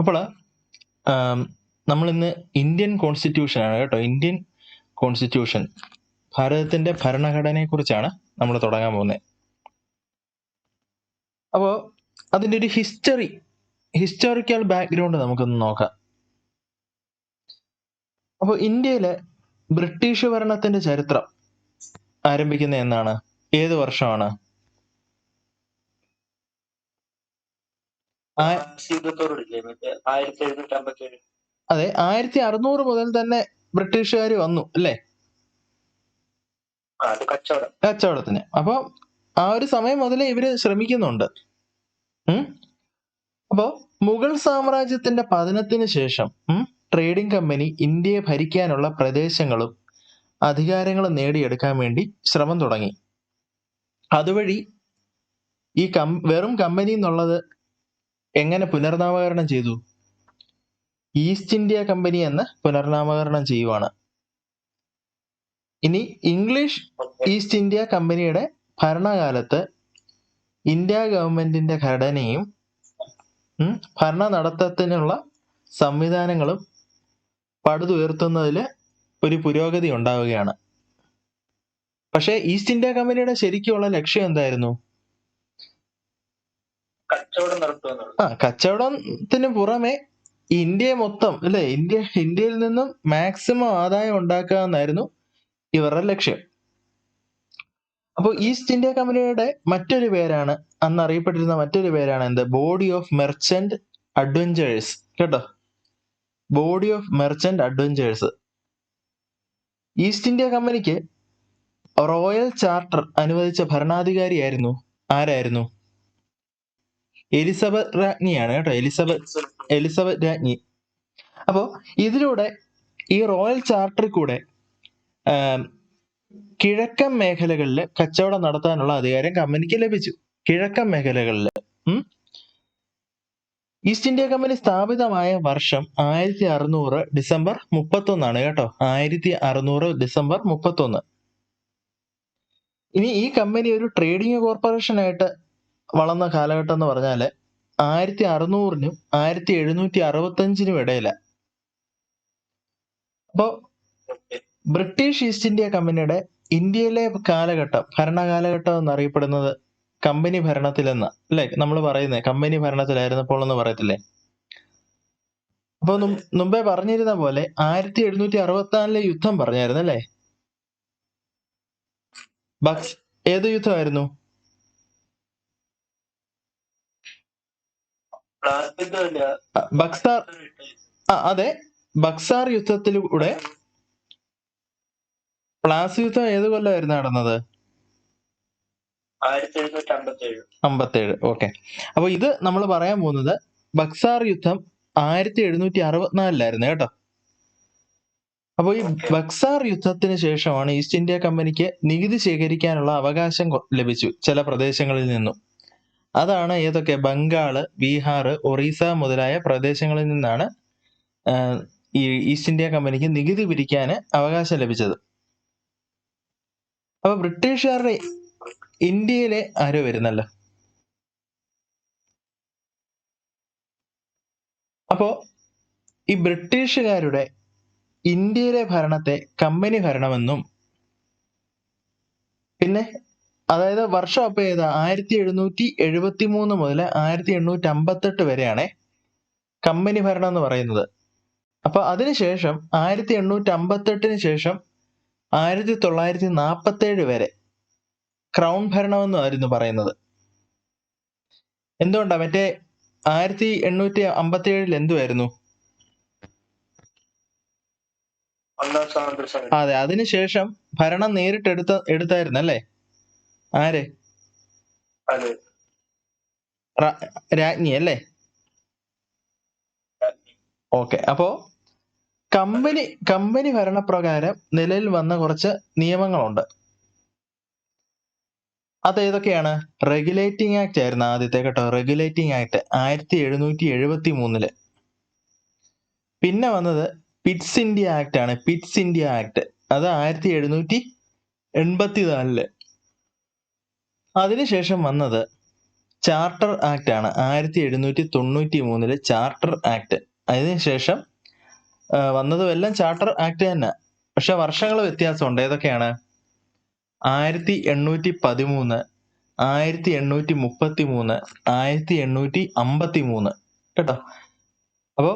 അപ്പോൾ നമ്മൾ ഇന്ന് ഇന്ത്യൻ കോൺസ്റ്റിറ്റ്യൂഷൻ ആണ് കേട്ടോ. ഇന്ത്യൻ കോൺസ്റ്റിറ്റ്യൂഷൻ, ഭാരതത്തിന്റെ ഭരണഘടനയെ കുറിച്ചാണ് നമ്മൾ തുടങ്ങാൻ പോകുന്നത്. അപ്പോൾ അതിൻ്റെ ഒരു ഹിസ്റ്റോറിക്കൽ ബാക്ക്ഗ്രൗണ്ട് നമുക്കൊന്ന് നോക്കാം. അപ്പോൾ ഇന്ത്യയിലെ ബ്രിട്ടീഷ് ഭരണത്തിന്റെ ചരിത്രം ആരംഭിക്കുന്നത് എന്നാണ്? ഏത് വർഷമാണ്? അതെ, 1600 മുതൽ തന്നെ ബ്രിട്ടീഷുകാർ വന്നു അല്ലേ കച്ചവടത്തിന്. അപ്പൊ ആ ഒരു സമയം മുതലേ ഇവര് ശ്രമിക്കുന്നുണ്ട്. അപ്പോ മുഗൾ സാമ്രാജ്യത്തിന്റെ പതനത്തിന് ശേഷം ട്രേഡിംഗ് കമ്പനി ഇന്ത്യയെ ഭരിക്കാനുള്ള പ്രദേശങ്ങളും അധികാരങ്ങളും നേടിയെടുക്കാൻ വേണ്ടി ശ്രമം തുടങ്ങി. അതുവഴി ഈ വെറും കമ്പനി എന്നുള്ളത് എങ്ങനെ പുനർനാമകരണം ചെയ്തു? ഈസ്റ്റ് ഇന്ത്യ കമ്പനി എന്ന് പുനർനാമകരണം ചെയ്യുവാണ്. ഇനി ഇംഗ്ലീഷ് ഈസ്റ്റ് ഇന്ത്യ കമ്പനിയുടെ ഭരണകാലത്ത് ഇന്ത്യ ഗവൺമെന്റിന്റെ ഘടനയും ഭരണ നടത്തത്തിനുള്ള സംവിധാനങ്ങളും പടുതുയർത്തുന്നതിൽ ഒരു പുരോഗതി ഉണ്ടാവുകയാണ്. പക്ഷേ ഈസ്റ്റ് ഇന്ത്യ കമ്പനിയുടെ ശരിക്കുള്ള ലക്ഷ്യം എന്തായിരുന്നു? കച്ചവടത്തിന് പുറമെ ഇന്ത്യയെ മൊത്തം അല്ലെ, ഇന്ത്യയിൽ നിന്നും മാക്സിമം ആദായം ഉണ്ടാക്കുക എന്നായിരുന്നു ഇവരുടെ ലക്ഷ്യം. അപ്പോൾ ഈസ്റ്റ് ഇന്ത്യ കമ്പനിയുടെ മറ്റൊരു പേരാണ്, അന്ന് അറിയപ്പെട്ടിരുന്ന മറ്റൊരു പേരാണ് എന്ത്? Body of merchant adventurers. കേട്ടോ, body of merchant adventurers. East India കമ്പനിക്ക് റോയൽ ചാർട്ടർ അനുവദിച്ച ഭരണാധികാരിയായിരുന്നു ആരായിരുന്നു? എലിസബത്ത് രാജ്ഞിയാണ് കേട്ടോ, എലിസബത്ത് രാജ്ഞി. അപ്പോ ഇതിലൂടെ ഈ റോയൽ ചാർട്ടറിൽ കൂടെ കിഴക്കൻ മേഖലകളിൽ കച്ചവടം നടത്താനുള്ള അധികാരം കമ്പനിക്ക് ലഭിച്ചു. കിഴക്കൻ മേഖലകളിൽ ഈസ്റ്റ് ഇന്ത്യ കമ്പനി സ്ഥാപിതമായ വർഷം 1600 ഡിസംബർ 31 കേട്ടോ, 1600 ഡിസംബർ 31. ഇനി ഈ കമ്പനി ഒരു ട്രേഡിംഗ് കോർപ്പറേഷൻ ആയിട്ട് വളർന്ന കാലഘട്ടം എന്ന് പറഞ്ഞാല് 1600-നും 1765-നും ഇടയില. അപ്പോ ബ്രിട്ടീഷ് ഈസ്റ്റ് ഇന്ത്യ കമ്പനിയുടെ ഇന്ത്യയിലെ ഭരണകാലഘട്ടം എന്നറിയപ്പെടുന്നത് കമ്പനി ഭരണത്തിലെന്ന അല്ലെ നമ്മൾ പറയുന്നത്. കമ്പനി ഭരണത്തിലായിരുന്നപ്പോൾ എന്ന് പറയത്തില്ലേ? അപ്പൊ മുമ്പേ പറഞ്ഞിരുന്ന പോലെ 1764 യുദ്ധം പറഞ്ഞായിരുന്നു അല്ലേ? ഏത് യുദ്ധമായിരുന്നു? ബക്സാർ. അതെ, ബക്സാർ യുദ്ധത്തിലൂടെ. പ്ലാസി യുദ്ധം ഏത് കൊല്ലമായിരുന്നു നടന്നത്? 1757. ഓക്കെ. അപ്പൊ ഇത് നമ്മൾ പറയാൻ പോകുന്നത് ബക്സാർ യുദ്ധം 1764 കേട്ടോ. അപ്പോൾ ഈ ബക്സാർ യുദ്ധത്തിന് ശേഷമാണ് ഈസ്റ്റ് ഇന്ത്യ കമ്പനിക്ക് നികുതി ശേഖരിക്കാനുള്ള അവകാശം ലഭിച്ചു ചില പ്രദേശങ്ങളിൽ നിന്നും. അതാണ് ഏതൊക്കെ? ബംഗാള്, ബീഹാർ, ഒറീസ മുതലായ പ്രദേശങ്ങളിൽ നിന്നാണ് ഈ ഈസ്റ്റ് ഇന്ത്യ കമ്പനിക്ക് നികുതി പിരിക്കാൻ അവകാശം ലഭിച്ചത്. അപ്പൊ ബ്രിട്ടീഷുകാരുടെ ഇന്ത്യയിലെ ആരോ വരുന്നല്ലോ. അപ്പോ ഈ ബ്രിട്ടീഷുകാരുടെ ഇന്ത്യയിലെ ഭരണത്തെ കമ്പനി ഭരണമെന്നും, പിന്നെ അതായത് വർഷം അപ്പൊ ഏതാ? 1773 മുതൽ 1858 വരെയാണ് കമ്പനി ഭരണം എന്ന് പറയുന്നത്. അപ്പൊ അതിനുശേഷം 1858 ശേഷം 1947 വരെ ക്രൗൺ ഭരണം എന്നായിരുന്നു പറയുന്നത്. എന്തുകൊണ്ടാ? മറ്റേ 1857 എന്തുവായിരുന്നു? അതെ, അതിനുശേഷം ഭരണം നേരിട്ട് എടുത്തായിരുന്നല്ലേ? ആര്? രാജ്ഞി അല്ലേ? ഓക്കെ. അപ്പോ കമ്പനി ഭരണപ്രകാരം നിലവിൽ വന്ന കുറച്ച് നിയമങ്ങളുണ്ട്. അത് ഏതൊക്കെയാണ്? റെഗുലേറ്റിംഗ് ആക്ട് ആയിരുന്നു ആദ്യത്തെ കേട്ടോ, റെഗുലേറ്റിംഗ് ആക്ട് 1773. പിന്നെ വന്നത് പിറ്റ്സ് ഇന്ത്യ ആക്ട് ആണ്. പിറ്റ്സ് ഇന്ത്യ ആക്ട് അത് 1784. അതിനുശേഷം വന്നത് ചാർട്ടർ ആക്ട് ആണ് 1793 ചാർട്ടർ ആക്ട്. അതിനുശേഷം വന്നതും എല്ലാം ചാർട്ടർ ആക്ട് തന്നെ, പക്ഷെ വർഷങ്ങൾ വ്യത്യാസമുണ്ട്. ഏതൊക്കെയാണ്? 1813, 1833, 1853 കേട്ടോ. അപ്പൊ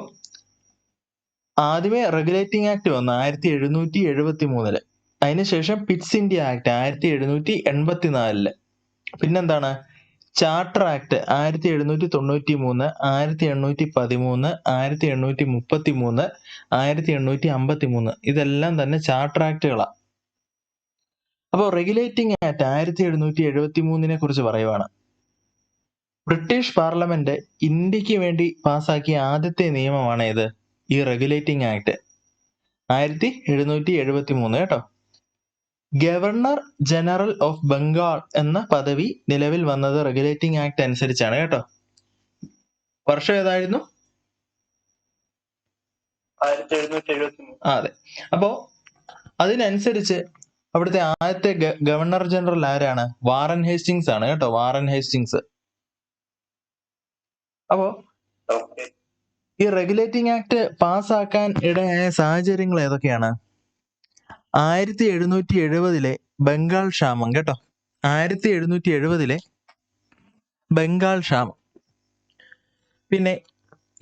ആദ്യമേ റെഗുലേറ്റിംഗ് ആക്ട് വന്നു 1773. അതിനുശേഷം പിറ്റ്സ് ഇന്ത്യ ആക്ട് 1784. പിന്നെന്താണ്? Charter act 1793, 1813, 1833, 1853. ഇതെല്ലാം തന്നെ ചാർട്ടർ ആക്ടുകളാണ്. അപ്പോൾ റെഗുലേറ്റിംഗ് ആക്ട് 1773 കുറിച്ച് പറയുവാണ്. ബ്രിട്ടീഷ് പാർലമെന്റ് ഇന്ത്യക്ക് വേണ്ടി പാസാക്കിയ ആദ്യത്തെ നിയമമാണ് ഏത്? ഈ റെഗുലേറ്റിംഗ് ആക്ട് 1773 കേട്ടോ. ഗവർണർ ജനറൽ ഓഫ് ബംഗാൾ എന്ന പദവി നിലവിൽ വന്നത് റെഗുലേറ്റിംഗ് ആക്ട് അനുസരിച്ചാണ് കേട്ടോ. വർഷം ഏതായിരുന്നു? 1773. അതെ. അപ്പോ അതിനനുസരിച്ച് അവിടുത്തെ ആദ്യത്തെ ഗവർണർ ജനറൽ ആരാണ്? വാറൻ ഹേസ്റ്റിങ്സ് ആണ് കേട്ടോ. Warren Hastings. അപ്പോ ഈ റെഗുലേറ്റിംഗ് ആക്ട് പാസ്സാക്കാൻ ഇടയായ സാഹചര്യങ്ങൾ ഏതൊക്കെയാണ്? 1770 ബംഗാൾ ക്ഷാമം കേട്ടോ. 1770 ബംഗാൾ ക്ഷാമം. പിന്നെ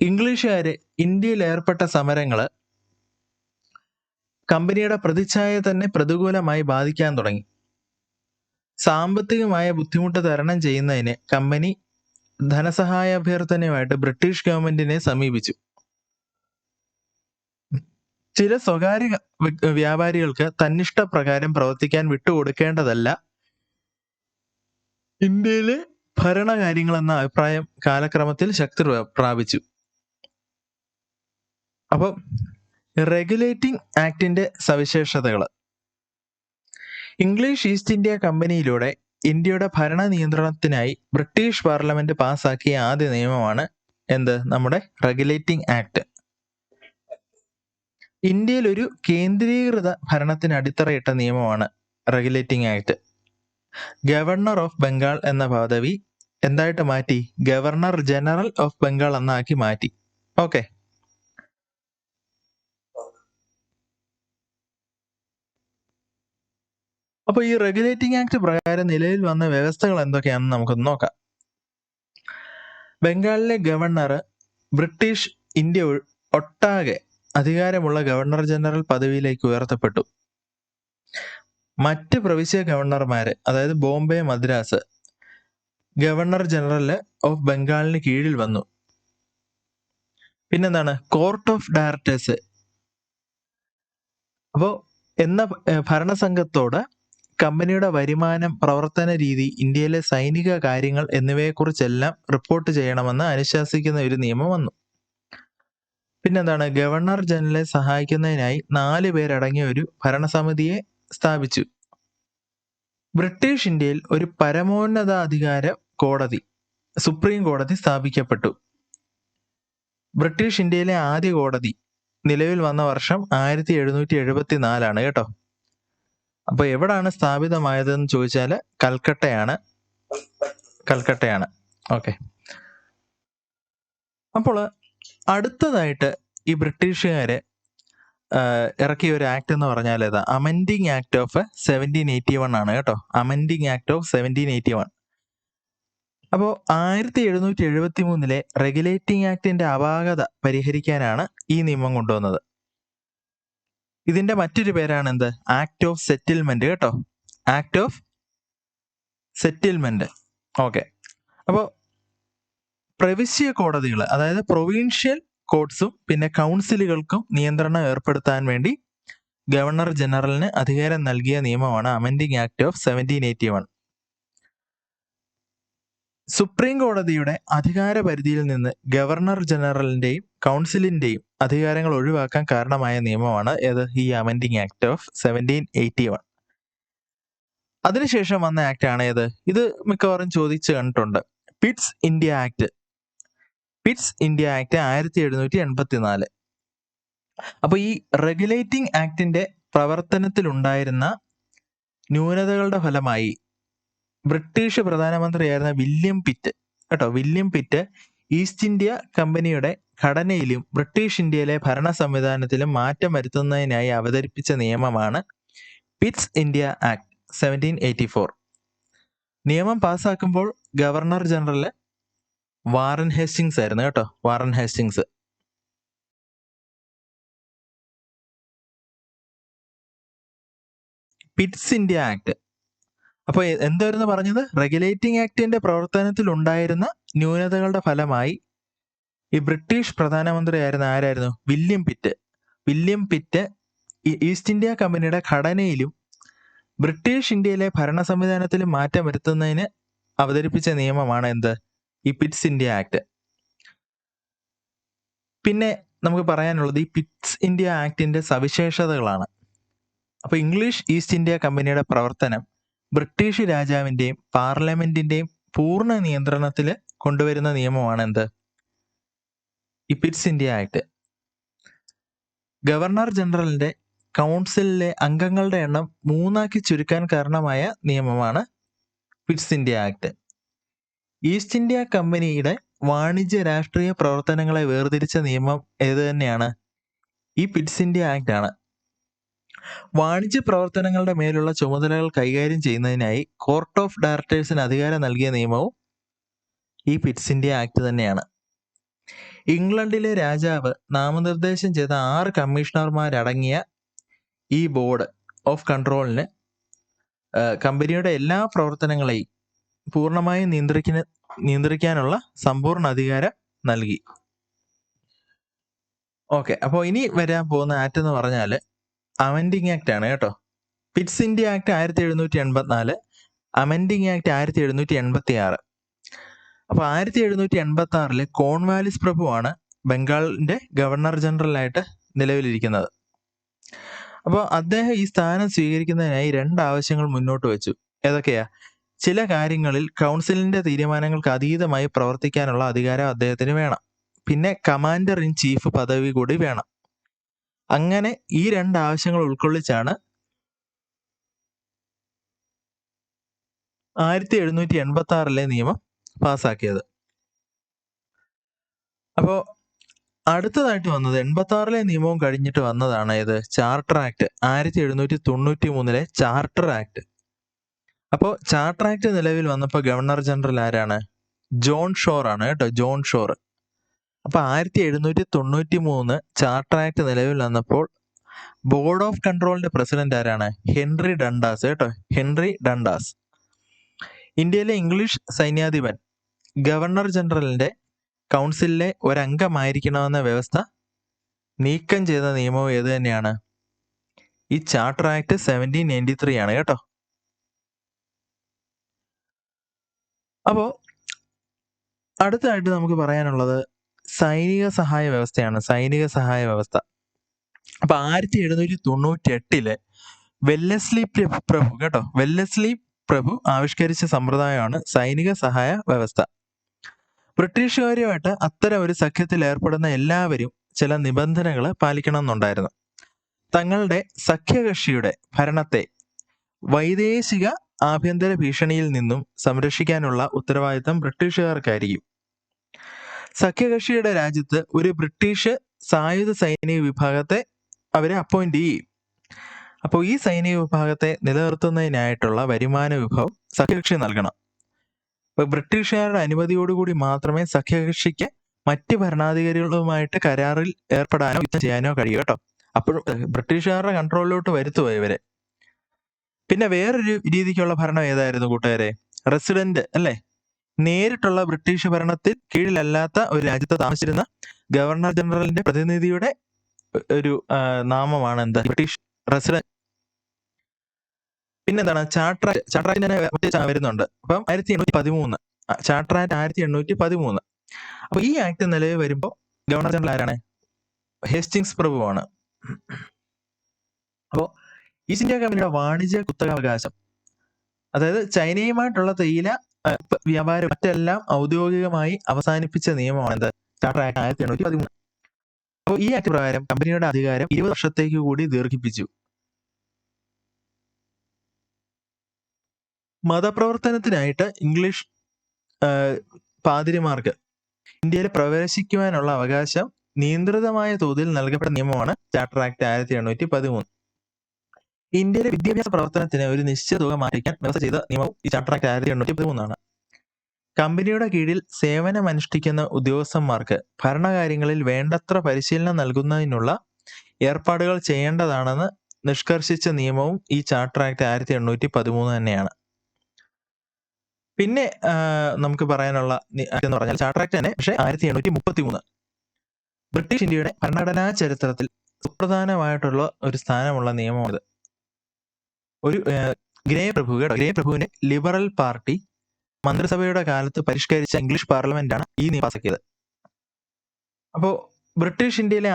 ഇംഗ്ലീഷുകാര് ഇന്ത്യയിൽ ഏർപ്പെട്ട സമരങ്ങള് കമ്പനിയുടെ പ്രതിച്ഛായ തന്നെ പ്രതികൂലമായി ബാധിക്കാൻ തുടങ്ങി. സാമ്പത്തികമായ ബുദ്ധിമുട്ട് തരണം ചെയ്യുന്നതിന് കമ്പനി ധനസഹായ അഭ്യർത്ഥനയുമായിട്ട് ബ്രിട്ടീഷ് ഗവൺമെന്റിനെ സമീപിച്ചു. ചില സ്വകാര്യ വ്യാപാരികൾക്ക് തന്നിഷ്ടപ്രകാരം പ്രവർത്തിക്കാൻ വിട്ടുകൊടുക്കേണ്ടതല്ല ഇന്ത്യയിലെ ഭരണകാര്യങ്ങൾ എന്ന അഭിപ്രായം കാലക്രമത്തിൽ ശക്തി പ്രാപിച്ചു. അപ്പം റെഗുലേറ്റിംഗ് ആക്ടിന്റെ സവിശേഷതകൾ. ഇംഗ്ലീഷ് ഈസ്റ്റ് ഇന്ത്യ കമ്പനിയിലൂടെ ഇന്ത്യയുടെ ഭരണ നിയന്ത്രണത്തിനായി ബ്രിട്ടീഷ് പാർലമെന്റ് പാസാക്കിയ ആദ്യ നിയമമാണ് എന്ത്? നമ്മുടെ റെഗുലേറ്റിംഗ് ആക്ട്. ഇന്ത്യയിൽ ഒരു കേന്ദ്രീകൃത ഭരണത്തിന് അടിത്തറയിട്ട നിയമമാണ് regulating act. Governor of Bengal എന്ന പദവി എന്തായിട്ട് മാറ്റി? ഗവർണർ ജനറൽ ഓഫ് ബംഗാൾ എന്നാക്കി മാറ്റി. ഓക്കെ. അപ്പൊ ഈ റെഗുലേറ്റിംഗ് ആക്ട് പ്രകാരം നിലവിൽ വന്ന വ്യവസ്ഥകൾ എന്തൊക്കെയാണെന്ന് നമുക്കൊന്ന് നോക്കാം. ബംഗാളിലെ ഗവർണർ ബ്രിട്ടീഷ് ഇന്ത്യ ഒട്ടാകെ അധികാരമുള്ള ഗവർണർ ജനറൽ പദവിയിലേക്ക് ഉയർത്തപ്പെട്ടു. മറ്റ് പ്രവിശ്യ ഗവർണർമാര്, അതായത് Bombay, Madras, governor general of ബംഗാളിന് കീഴിൽ വന്നു. പിന്നെന്താണ്? കോർട്ട് ഓഫ് ഡയറക്ടേഴ്സ് എന്ന ഭരണസംഘത്തോട് കമ്പനിയുടെ വരുമാനം, പ്രവർത്തന രീതി, ഇന്ത്യയിലെ സൈനിക കാര്യങ്ങൾ എന്നിവയെക്കുറിച്ചെല്ലാം റിപ്പോർട്ട് ചെയ്യണമെന്ന് അനുശാസിക്കുന്ന ഒരു നിയമം വന്നു. പിന്നെന്താണ്? ഗവർണർ ജനറലെ സഹായിക്കുന്നതിനായി 4 പേരടങ്ങിയ ഒരു ഭരണസമിതിയെ സ്ഥാപിച്ചു. ബ്രിട്ടീഷ് ഇന്ത്യയിൽ ഒരു പരമോന്നതാധികാര കോടതി, സുപ്രീം കോടതി സ്ഥാപിക്കപ്പെട്ടു. ബ്രിട്ടീഷ് ഇന്ത്യയിലെ ആദ്യ കോടതി നിലവിൽ വന്ന വർഷം 1774 കേട്ടോ. അപ്പൊ എവിടാണ് സ്ഥാപിതമായതെന്ന് ചോദിച്ചാൽ കൽക്കട്ടയാണ്. ഓക്കെ. അപ്പോൾ അടുത്തതായിട്ട് ഈ ബ്രിട്ടീഷുകാര് ഇറക്കിയ ഒരു ആക്ട് എന്ന് പറഞ്ഞാൽ ഏതാ? അമെൻഡിങ് ആക്ട് ഓഫ് 1781 ആണ് കേട്ടോ. Amending act of 1781. അപ്പോൾ 1773 റെഗുലേറ്റിംഗ് ആക്ടിന്റെ അപാകത പരിഹരിക്കാനാണ് ഈ നിയമം കൊണ്ടുവന്നത്. ഇതിന്റെ മറ്റൊരു പേരാണ് എന്ത്? ആക്ട് ഓഫ് സെറ്റിൽമെന്റ് കേട്ടോ. Act of settlement. ഓക്കെ. അപ്പോൾ പ്രവിശ്യ കോടതികൾ, അതായത് പ്രൊവിൻഷ്യൽ കോർട്സും പിന്നെ കൗൺസിലുകൾക്കും നിയന്ത്രണം ഏർപ്പെടുത്താൻ വേണ്ടി ഗവർണർ ജനറലിന് അധികാരം നൽകിയ നിയമമാണ് അമെൻഡിങ് ആക്ട് ഓഫ് 1781. സുപ്രീം കോടതിയുടെ അധികാര പരിധിയിൽ നിന്ന് ഗവർണർ ജനറലിന്റെയും കൗൺസിലിന്റെയും അധികാരങ്ങൾ ഒഴിവാക്കാൻ കാരണമായ നിയമമാണ് ഏത്? ഈ അമെൻഡിങ് ആക്ട് ഓഫ് 1781. അതിനുശേഷം വന്ന ആക്ട് ആണ് ഏത്? ഇത് മിക്കവാറും ചോദിച്ചു കണ്ടിട്ടുണ്ട്. Pitt's India act. Pitt's India act 1784. അപ്പൊ ഈ റെഗുലേറ്റിംഗ് ആക്ടിന്റെ പ്രവർത്തനത്തിലുണ്ടായിരുന്ന ന്യൂനതകളുടെ ഫലമായി ബ്രിട്ടീഷ് പ്രധാനമന്ത്രിയായിരുന്ന വില്യം പിറ്റ് കേട്ടോ, വില്യം പിറ്റ് ഈസ്റ്റ് ഇന്ത്യ കമ്പനിയുടെ ഘടനയിലും ബ്രിട്ടീഷ് ഇന്ത്യയിലെ ഭരണ സംവിധാനത്തിലും മാറ്റം വരുത്തുന്നതിനായി അവതരിപ്പിച്ച നിയമമാണ് പിറ്റ്സ് ഇന്ത്യ ആക്ട് 1784. നിയമം പാസ്സാക്കുമ്പോൾ ഗവർണർ ജനറൽ വാറൻ ഹേസ്റ്റിങ്സ് ആയിരുന്നു കേട്ടോ, Warren Hastings. Pitt's India act അപ്പോൾ എന്തായിരുന്നു പറഞ്ഞത്? റെഗുലേറ്റിംഗ് ആക്ടിന്റെ പ്രവർത്തനത്തിൽ ഉണ്ടായിരുന്ന ന്യൂനതകളുടെ ഫലമായി ഈ ബ്രിട്ടീഷ് പ്രധാനമന്ത്രിയായിരുന്ന ആരായിരുന്നു? William Pitt. William Pitt East India കമ്പനിയുടെ ഘടനയിലും ബ്രിട്ടീഷ് ഇന്ത്യയിലെ ഭരണ സംവിധാനത്തിലും മാറ്റം വരുത്തുന്നതിന് അവതരിപ്പിച്ച നിയമമാണ് എന്ത്? ഈ പിറ്റ്സ് ഇന്ത്യ ആക്ട്. പിന്നെ നമുക്ക് പറയാനുള്ളത് ഈ പിറ്റ്സ് ഇന്ത്യ ആക്ടിന്റെ സവിശേഷതകളാണ്. അപ്പോൾ ഇംഗ്ലീഷ് ഈസ്റ്റ് ഇന്ത്യ കമ്പനിയുടെ പ്രവർത്തനം ബ്രിട്ടീഷ് രാജാവിന്റെയും പാർലമെന്റിന്റെയും പൂർണ്ണ നിയന്ത്രണത്തിൽ കൊണ്ടുവരുന്ന നിയമമാണ് എന്ത്? ഈ പിറ്റ്സ് ഇന്ത്യ ആക്ട്. ഗവർണർ ജനറലിന്റെ കൗൺസിലിലെ അംഗങ്ങളുടെ എണ്ണം 3 ചുരുക്കാൻ കാരണമായ നിയമമാണ് Pitt's India act. East India കമ്പനിയുടെ വാണിജ്യ രാഷ്ട്രീയ പ്രവർത്തനങ്ങളെ വേർതിരിച്ച നിയമം ഏത് തന്നെയാണ്? ഈ പിറ്റ്സ് ഇന്ത്യ ആക്ട് ആണ്. വാണിജ്യ പ്രവർത്തനങ്ങളുടെ മേലുള്ള ചുമതലകൾ കൈകാര്യം ചെയ്യുന്നതിനായി കോർട്ട് ഓഫ് ഡയറക്ടേഴ്സിന് അധികാരം നൽകിയ നിയമവും ഈ പിറ്റ്സ് ഇന്ത്യ ആക്ട് തന്നെയാണ്. ഇംഗ്ലണ്ടിലെ രാജാവ് നാമനിർദ്ദേശം ചെയ്ത 6 കമ്മീഷണർമാരടങ്ങിയ ഈ ബോർഡ് ഓഫ് കൺട്രോളിന് കമ്പനിയുടെ എല്ലാ പ്രവർത്തനങ്ങളെയും പൂർണ്ണമായും നിയന്ത്രിക്കാനുള്ള സമ്പൂർണ്ണ അധികാരം നൽകി. ഓക്കെ, അപ്പോൾ ഇനി വരാൻ പോകുന്ന ആക്ട് എന്ന് പറഞ്ഞാൽ അമെൻഡിങ് ആക്ട് ആണ് കേട്ടോ. Pitt's India act 1784, amending act 1786. അപ്പോൾ 1786 കോൺവാലിസ് പ്രഭുവാണ് ബംഗാളിന്റെ ഗവർണർ ജനറലായിട്ട് നിലവിലിരിക്കുന്നത്. അപ്പോൾ അദ്ദേഹം ഈ സ്ഥാനം സ്വീകരിക്കുന്നതിനായി 2 ആവശ്യങ്ങൾ മുന്നോട്ട് വെച്ചു. ഏതൊക്കെയാ? ചില കാര്യങ്ങളിൽ കൗൺസിലിന്റെ തീരുമാനങ്ങൾക്ക് അതീതമായി പ്രവർത്തിക്കാനുള്ള അധികാരം അദ്ദേഹത്തിന് വേണം. പിന്നെ കമാൻഡർ ഇൻ ചീഫ് പദവി കൂടി വേണം. അങ്ങനെ ഈ 2 ആവശ്യങ്ങൾ ഉൾക്കൊള്ളിച്ചാണ് 1786 നിയമം പാസ്സാക്കിയത്. അപ്പോൾ അടുത്തതായിട്ട് വന്നത് 86 നിയമവും കഴിഞ്ഞിട്ട് വന്നതാണ് ഏത്? Charter act. 1793 charter act. അപ്പോൾ ചാർട്ടർ ആക്ട് നിലവിൽ വന്നപ്പോൾ ഗവർണർ ജനറൽ ആരാണ്? ജോൺ ഷോർ ആണ് കേട്ടോ, ജോൺ ഷോർ. അപ്പോൾ 1793 ചാർട്ടർ ആക്ട് നിലവിൽ വന്നപ്പോൾ ബോർഡ് ഓഫ് കൺട്രോളിന്റെ പ്രസിഡന്റ് ആരാണ്? ഹെൻറി ഡണ്ടാസ് കേട്ടോ, ഹെൻറി ഡണ്ടാസ്. ഇന്ത്യയിലെ ഇംഗ്ലീഷ് സൈന്യാധിപൻ ഗവർണർ ജനറലിന്റെ കൗൺസിലിലെ ഒരംഗമായിരിക്കണമെന്ന വ്യവസ്ഥ നീക്കം ചെയ്ത നിയമവും ഏത് തന്നെയാണ്? ഈ ചാർട്ടർ ആക്ട് 1793 ആണ് കേട്ടോ. അപ്പോൾ അടുത്തതായിട്ട് നമുക്ക് പറയാനുള്ളത് സൈനിക സഹായ വ്യവസ്ഥയാണ്. സൈനിക സഹായ വ്യവസ്ഥ. അപ്പൊ 1798 വെല്ലസ്ലി പ്രഭു കേട്ടോ, വെല്ലസ്ലി പ്രഭു ആവിഷ്കരിച്ച സമ്പ്രദായമാണ് സൈനിക സഹായ വ്യവസ്ഥ. ബ്രിട്ടീഷുകാരുമായിട്ട് അത്തരം ഒരു സഖ്യത്തിൽ ഏർപ്പെടുന്ന എല്ലാവരും ചില നിബന്ധനകൾ പാലിക്കണമെന്നുണ്ടായിരുന്നു. തങ്ങളുടെ സഖ്യകക്ഷിയുടെ ഭരണത്തെ വൈദേശിക ആഭ്യന്തര ഭീഷണിയിൽ നിന്നും സംരക്ഷിക്കാനുള്ള ഉത്തരവാദിത്തം ബ്രിട്ടീഷുകാർക്കായിരിക്കും. സഖ്യകക്ഷിയുടെ രാജ്യത്ത് ഒരു ബ്രിട്ടീഷ് സായുധ സൈനിക വിഭാഗത്തെ അവരെ അപ്പോയിന്റ് ചെയ്യും. അപ്പോൾ ഈ സൈനിക വിഭാഗത്തെ നിലനിർത്തുന്നതിനായിട്ടുള്ള വരുമാന വിഭവം സഖ്യകക്ഷി നൽകണം. അപ്പോൾ ബ്രിട്ടീഷുകാരുടെ അനുമതിയോടുകൂടി മാത്രമേ സഖ്യകക്ഷിക്ക് മറ്റ് ഭരണാധികാരികളുമായിട്ട് കരാറിൽ ഏർപ്പെടാനോ യുദ്ധം ചെയ്യാനോ കഴിയും കേട്ടോ. അപ്പോഴും ബ്രിട്ടീഷുകാരുടെ കൺട്രോളിലോട്ട് വരുത്തുമോ ഇവരെ. പിന്നെ വേറൊരു രീതിക്കുള്ള ഭരണം ഏതായിരുന്നു കൂട്ടുകാരെ? റെസിഡന്റ് അല്ലേ, നേരിട്ടുള്ള ബ്രിട്ടീഷ് ഭരണത്തിൽ കീഴിലല്ലാത്ത ഒരു രാജ്യത്ത് താമസിച്ചിരുന്ന ഗവർണർ ജനറലിന്റെ പ്രതിനിധിയുടെ ഒരു നാമമാണ് എന്ത്? British resident. പിന്നെന്താണ്? ചാർട്ടർ ആക്ട് തന്നെ വരുന്നുണ്ട്. അപ്പം 1813 ചാർട്ടർ ആക്ട് 1813. അപ്പൊ ഈ ആക്ട് നിലവിൽ വരുമ്പോൾ ഗവർണർ ജനറൽ ആരാണ്? ഹേസ്റ്റിങ്സ് പ്രഭുവാണ്. അപ്പോൾ ഈസ്റ്റ് ഇന്ത്യ കമ്പനിയുടെ വാണിജ്യ കുത്തകാവകാശം, അതായത് ചൈനയുമായിട്ടുള്ള തേയില വ്യാപാരം മറ്റെല്ലാം ഔദ്യോഗികമായി അവസാനിപ്പിച്ച നിയമമാണ് എന്ത്? Charter act 1813. അപ്പോൾ ഈ ആക്ട് പ്രകാരം കമ്പനിയുടെ അധികാരം 20 വർഷത്തേക്ക് കൂടി ദീർഘിപ്പിച്ചു. മതപ്രവർത്തനത്തിനായിട്ട് ഇംഗ്ലീഷ് പാതിരിമാർക്ക് ഇന്ത്യയിൽ പ്രവേശിക്കുവാനുള്ള അവകാശം നിയന്ത്രിതമായ തോതിൽ നൽകപ്പെട്ട നിയമമാണ് ചാർട്ടർ ആക്ട് 1813. ഇന്ത്യയിലെ വിദ്യാഭ്യാസ പ്രവർത്തനത്തിന് ഒരു നിശ്ചിത തുക മാറ്റിക്കാൻ വ്യവസ്ഥ ചെയ്ത നിയമവും ഈ ചാർട്ടർ ആക്ട് 1813 കമ്പനിയുടെ കീഴിൽ സേവനമനുഷ്ഠിക്കുന്ന ഉദ്യോഗസ്ഥന്മാർക്ക് ഭരണകാര്യങ്ങളിൽ വേണ്ടത്ര പരിശീലനം നൽകുന്നതിനുള്ള ഏർപ്പാടുകൾ ചെയ്യേണ്ടതാണെന്ന് നിഷ്കർഷിച്ച നിയമവും ഈ ചാർട്ടർ ആക്ട് 1813 തന്നെയാണ്. പിന്നെ നമുക്ക് പറയാനുള്ള എന്ന് പറഞ്ഞാൽ ചാർട്ടർ ആക്ട് തന്നെ, പക്ഷേ 1833 ബ്രിട്ടീഷ് ഇന്ത്യയുടെ ഭരണഘടനാ ചരിത്രത്തിൽ സുപ്രധാനമായിട്ടുള്ള ഒരു സ്ഥാനമുള്ള നിയമമാണിത്. ഒരു ഗ്രേ പ്രഭുവിന് ലിബറൽ പാർട്ടി മന്ത്രിസഭയുടെ കാലത്ത് പരിഷ്കരിച്ച ഇംഗ്ലീഷ് പാർലമെന്റാണ് ഈ നിയമം പാസാക്കിയത്. അപ്പോൾ ബ്രിട്ടീഷ് ഇന്ത്യയിലെ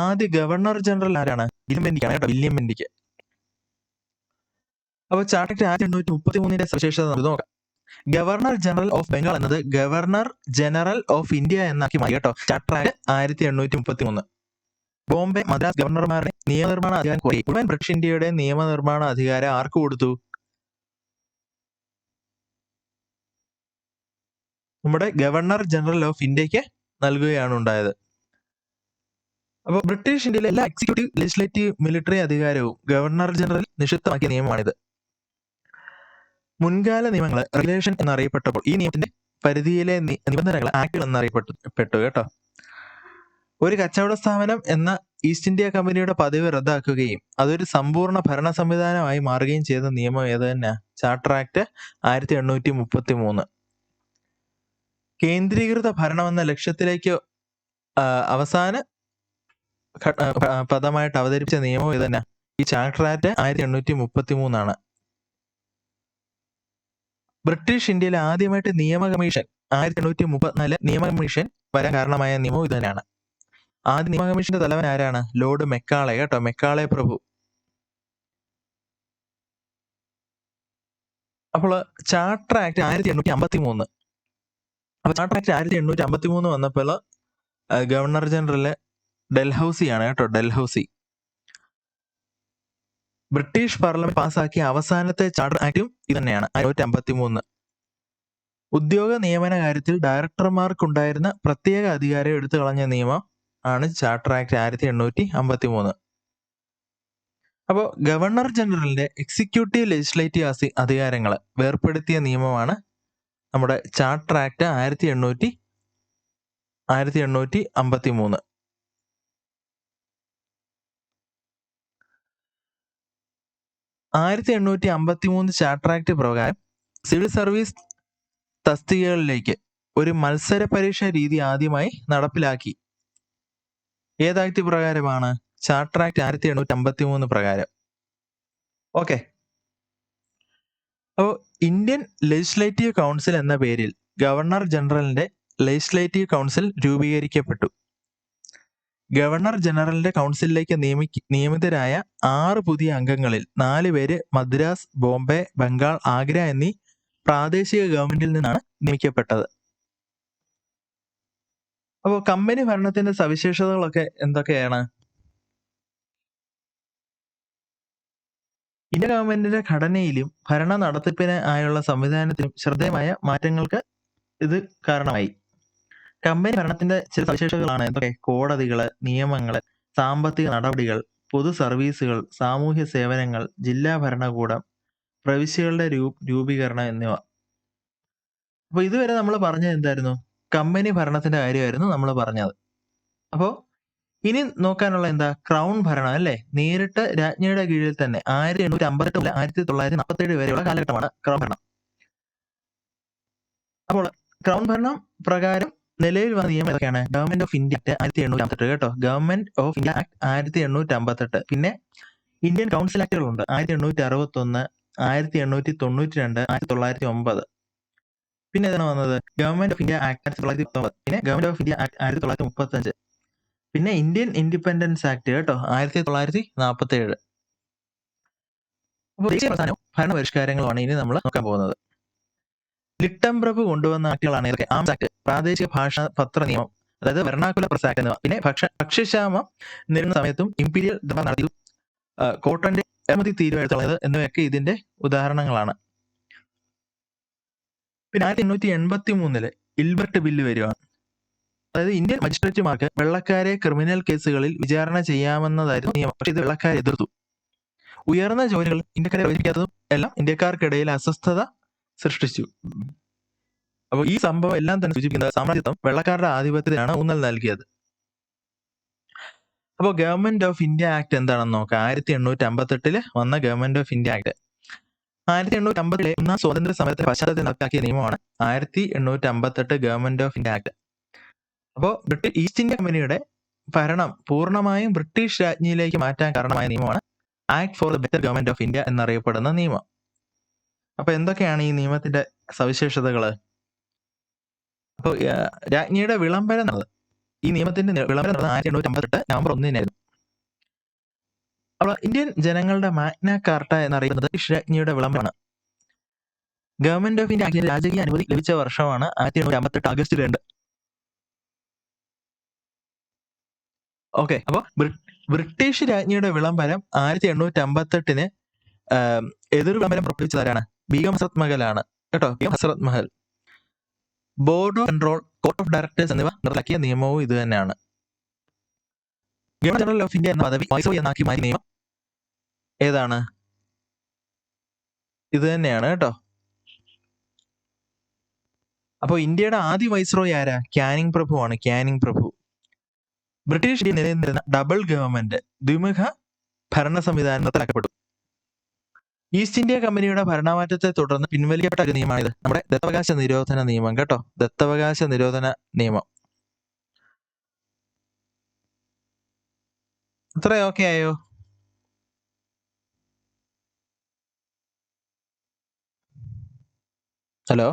ആദ്യ ഗവർണർ ജനറൽ ആരാണ്? വില്യം ബെന്റിക്ക്. അപ്പോൾ ചാർട്ടർ ആക്ട് 1833 സവിശേഷത നമുക്ക് നോക്കാം. ഗവർണർ ജനറൽ ഓഫ് ബംഗാൾ എന്നത് ഗവർണർ ജനറൽ ഓഫ് ഇന്ത്യ എന്നാക്കി മാറി കേട്ടോ. Charter act 1833. ബോംബെ, മദ്രാസ് ഗവർണർമാരുടെ നിയമനിർമ്മാണ അധികാരം കോരി മുഴുവൻ ബ്രിട്ടീഷ് ഇന്ത്യയുടെ നിയമനിർമ്മാണ അധികാരം ആർക്ക് കൊടുത്തു? നമ്മുടെ ഗവർണർ ജനറൽ ഓഫ് ഇന്ത്യക്ക് നൽകുകയാണ് ഉണ്ടായത്. അപ്പോൾ ബ്രിട്ടീഷ് ഇന്ത്യയിലെ എല്ലാ എക്സിക്യൂട്ടീവ്, ലെജിസ്ലേറ്റീവ്, മിലിറ്ററി അധികാരവും ഗവർണർ ജനറൽ നിക്ഷിപ്തമാക്കിയ നിയമമാണിത്. മുൻകാല നിയമങ്ങൾ റെഗുലേഷൻ എന്നറിയപ്പെട്ടപ്പോൾ ഈ നിയമത്തിന്റെ പരിധിയിലെ നിബന്ധനകൾ ആക്ടുകൾ എന്നറിയപ്പെട്ടു കേട്ടോ. ഒരു കച്ചവട സ്ഥാപനം എന്ന ഈസ്റ്റ് ഇന്ത്യ കമ്പനിയുടെ പദവി റദ്ദാക്കുകയും അതൊരു സമ്പൂർണ്ണ ഭരണ സംവിധാനമായി മാറുകയും ചെയ്ത നിയമം ഏത് തന്നെ? Charter act 1833. കേന്ദ്രീകൃത ഭരണമെന്ന ലക്ഷ്യത്തിലേക്ക് അവസാന പദമായിട്ട് അവതരിപ്പിച്ച നിയമം ഇത് തന്നെ, ഈ ചാർട്ടർ ആക്ട് 1833. ബ്രിട്ടീഷ് ഇന്ത്യയിൽ ആദ്യമായിട്ട് നിയമ കമ്മീഷൻ 1834 നിയമ കമ്മീഷൻ വരാൻ കാരണമായ നിയമം ഇത് തന്നെയാണ്. ആദ്യ നിയമ കമ്മീഷന്റെ തലവൻ ആരാണ്? ലോർഡ് മെക്കാളെ കേട്ടോ, മെക്കാളെ പ്രഭു. അപ്പോൾ ചാർട്ടർ ആക്ട് 1853. അപ്പൊ ചാർട്ടർ ആക്ട് 1853 വന്നപ്പോൾ ഗവർണർ ജനറൽ ഡൽഹൌസിയാണ് കേട്ടോ, ഡൽഹൌസി. ബ്രിട്ടീഷ് പാർലമെന്റ് പാസാക്കിയ അവസാനത്തെ ചാർട്ടർ ആക്ടും ഇത് തന്നെയാണ്, 1853. ഉദ്യോഗ നിയമന കാര്യത്തിൽ ഡയറക്ടർമാർക്കുണ്ടായിരുന്ന പ്രത്യേക അധികാരം എടുത്തു കളഞ്ഞ നിയമം ആണ് ചാർട്ടർ ആക്ട് 1853. അപ്പോൾ ഗവർണർ ജനറലിന്റെ എക്സിക്യൂട്ടീവ്, ലെജിസ്ലേറ്റീവ് അധികാരങ്ങൾ വേർപ്പെടുത്തിയ നിയമമാണ് നമ്മുടെ ചാർട്ടർ ആക്ട് 1853. 1853 ചാർട്ടർ ആക്ട് പ്രകാരം സിവിൽ സർവീസ് തസ്തികകളിലേക്ക് ഒരു മത്സര പരീക്ഷ രീതി ആദ്യമായി നടപ്പിലാക്കി. ഏത് ആക്ട് പ്രകാരമാണ്? ചാർട്ടർ ആക്ട് 1853 പ്രകാരം. ഓക്കെ. അപ്പോൾ ഇന്ത്യൻ ലെജിസ്ലേറ്റീവ് കൗൺസിൽ എന്ന പേരിൽ ഗവർണർ ജനറലിന്റെ ലെജിസ്ലേറ്റീവ് കൗൺസിൽ രൂപീകരിക്കപ്പെട്ടു. ഗവർണർ ജനറലിന്റെ കൗൺസിലിലേക്ക് നിയമിതരായ 6 പുതിയ അംഗങ്ങളിൽ 4 പേര് മദ്രാസ്, ബോംബെ, ബംഗാൾ, ആഗ്ര എന്നീ പ്രാദേശിക ഗവൺമെന്റിൽ നിന്നാണ് നിയമിക്കപ്പെട്ടത്. അപ്പോൾ കമ്പനി ഭരണത്തിന്റെ സവിശേഷതകളൊക്കെ എന്തൊക്കെയാണ്? ഇന്ത്യൻ ഗവൺമെന്റിന്റെ ഘടനയിലും ഭരണ നടത്തിപ്പിന് ആയുള്ള സംവിധാനത്തിലും ശ്രദ്ധേയമായ മാറ്റങ്ങൾക്ക് ഇത് കാരണമായി. കമ്പനി ഭരണത്തിന്റെ ചില സവിശേഷതകളാണ് എന്തൊക്കെ? കോടതികള്, നിയമങ്ങള്, സാമ്പത്തിക നടപടികൾ, പൊതു സർവീസുകൾ, സാമൂഹ്യ സേവനങ്ങൾ, ജില്ലാ ഭരണകൂടം, പ്രവിശ്യകളുടെ രൂപീകരണം എന്നിവ. അപ്പൊ ഇതുവരെ നമ്മൾ പറഞ്ഞത് എന്തായിരുന്നു? കമ്പനി ഭരണത്തിന്റെ കാര്യമായിരുന്നു നമ്മൾ പറഞ്ഞത്. അപ്പോൾ ഇനി നോക്കാനുള്ള എന്താ? ക്രൗൺ ഭരണം അല്ലേ? നേരിട്ട് രാജ്ഞിയുടെ കീഴിൽ തന്നെ 1858 മുതൽ 1947 വരെയുള്ള കാലഘട്ടമാണ് ക്രൗൺ ഭരണം. അപ്പോൾ ക്രൗൺ ഭരണം പ്രകാരം നിലവിൽ വന്ന നിയമം ഏതൊക്കെയാണ്? ഗവൺമെന്റ് ഓഫ് ഇന്ത്യ ആക്ട് 1858 കേട്ടോ, ഗവൺമെന്റ് ഓഫ് ഇന്ത്യ ആക്ട് 1858. പിന്നെ ഇന്ത്യൻ കൗൺസിൽ ആക്ടുകളുണ്ട് 1861, 1892, 1909. പിന്നെ ഏതാണ് വന്നത്? ഗവൺമെന്റ് ഓഫ് ഇന്ത്യ ആക്ട് 1919, പിന്നെ ഗവൺമെന്റ് ഓഫ് ഇന്ത്യ ആക്ട് 1935, പിന്നെ ഇന്ത്യൻ ഇൻഡിപെൻഡൻസ് ആക്ട് കേട്ടോ 1947. അപ്പോൾ ദേശീയ പ്രധാനവും ഭരണപരിഷ്കാരങ്ങളുമാണ് ഇനി നമ്മൾ നോക്കാൻ പോകുന്നത്. ലിട്ടം പ്രഭു കൊണ്ടുവന്ന ആക്ടുകളാണ് ഇതൊക്കെ. ആംസ് ആക്ട്, പ്രാദേശിക ഭാഷാ പത്ര നിയമം, അതായത് വെർണാക്കുലർ പ്രസ് ആക്ട് എന്നിവ. പിന്നെ ഭക്ഷ്യക്ഷാമം നേരിടുന്ന സമയത്തും ഇമ്പീരിയൽ നടത്തിയതും കോട്ടന്റെ ഇറക്കുമതി തീരുവെടുത്തുള്ളത് എന്നിവയൊക്കെ ഇതിന്റെ ഉദാഹരണങ്ങളാണ്. പിന്നെ 1883 ഇൽബർട്ട് ബില്ല് വരുവാണ്. അതായത് ഇന്ത്യൻ മജിസ്ട്രേറ്റുമാർക്ക് വെള്ളക്കാരെ ക്രിമിനൽ കേസുകളിൽ വിചാരണ ചെയ്യാമെന്നതായിരുന്നു നിയമം. പക്ഷേ ഇത് വെള്ളക്കാരെ എതിർത്തു. ഉയർന്ന ജോലികൾ ഇന്ത്യക്കാരെ പ്രവേശിപ്പിക്കാത്തതും എല്ലാം ഇന്ത്യക്കാർക്കിടയിൽ അസ്വസ്ഥത സൃഷ്ടിച്ചു. അപ്പോൾ ഈ സംഭവം എല്ലാം തന്നെ സൂചിപ്പിക്കുന്നത് സാമ്രാജ്യത്വം വെള്ളക്കാരുടെ ആധിപത്യത്തിനാണ് ഊന്നൽ നൽകിയത്. അപ്പോൾ ഗവൺമെന്റ് ഓഫ് ഇന്ത്യ ആക്ട് എന്താണെന്ന് നോക്കാം. 1858 വന്ന ഗവൺമെന്റ് ഓഫ് ഇന്ത്യ ആക്ട് 1857 ഒന്നാം സ്വാതന്ത്ര്യ സമരത്തിന്റെ പശ്ചാത്തലത്തിൽ നടപ്പാക്കിയ നിയമമാണ് 1858 ഗവൺമെന്റ് ഓഫ് ഇന്ത്യ ആക്ട്. അപ്പോൾ ഈസ്റ്റ് ഇന്ത്യ കമ്പനിയുടെ ഭരണം പൂർണ്ണമായും ബ്രിട്ടീഷ് രാജ്ഞിയിലേക്ക് മാറ്റാൻ കാരണമായ നിയമമാണ് act for the better government of India എന്നറിയപ്പെടുന്ന നിയമം. അപ്പൊ എന്തൊക്കെയാണ് ഈ നിയമത്തിന്റെ സവിശേഷതകള്? അപ്പോൾ രാജ്ഞിയുടെ വിളംബരം നടന്നത്, ഈ നിയമത്തിന്റെ വിളംബരം നടന്നത് 1858 നവംബർ 1-നായിരുന്നു. അപ്പോൾ ഇന്ത്യൻ ജനങ്ങളുടെ മാഗ്ന കാർട്ട എന്നറിയുന്നത് ബ്രിട്ടീഷ് രാജ്ഞിയുടെ വിളംബരമാണ്. ഗവൺമെന്റ് ഓഫ് ഇന്ത്യ ആക്ടിന് രാജകീയ അനുമതി ലഭിച്ച വർഷമാണ് 1858 ആഗസ്റ്റ് 2. ഓക്കെ, അപ്പൊ ബ്രിട്ടീഷ് രാജ്ഞിയുടെ വിളംബരം 1858 എതിർ വിളംബരം പുറപ്പെടുവിച്ചതാരാണ്? ബീഗം ഹസ്രത് മഹലാണ് കേട്ടോ. Begum Hazrat Mahal. Board of control, court of directors എന്നിവ നിർത്തലാക്കിയ നിയമവും ഇത് തന്നെയാണ്. ഗവർണർ ജനറൽ ഓഫ് ഇന്ത്യ എന്ന പദവി വൈസ്രോയി എന്നാക്കി മാറ്റിയ നിയമം ഏതാണ്? ഇത് തന്നെയാണ് കേട്ടോ. അപ്പോൾ ഇന്ത്യയുടെ ആദ്യ വൈസ്രോയി ആരാ? ക്യാനിങ് പ്രഭു ആണ്. ക്യാനിങ് പ്രഭു. ബ്രിട്ടീഷ് ഇന്ത്യ നിലനിന്നിരുന്ന ഡബിൾ ഗവൺമെന്റ്, ദ്വിമുഖ ഭരണ സംവിധാനം നിർത്തലാക്കപ്പെട്ടു. ഈസ്റ്റ് ഇന്ത്യ കമ്പനിയുടെ ഭരണമാറ്റത്തെ തുടർന്ന് പിൻവലിക്കപ്പെട്ട ഒരു നിയമമാണിത്, നമ്മുടെ ദത്തവകാശ നിരോധന നിയമം കേട്ടോ. ദത്തവകാശ നിരോധന നിയമം. ഇത്ര ഓക്കെ ആയോ? ഹലോ,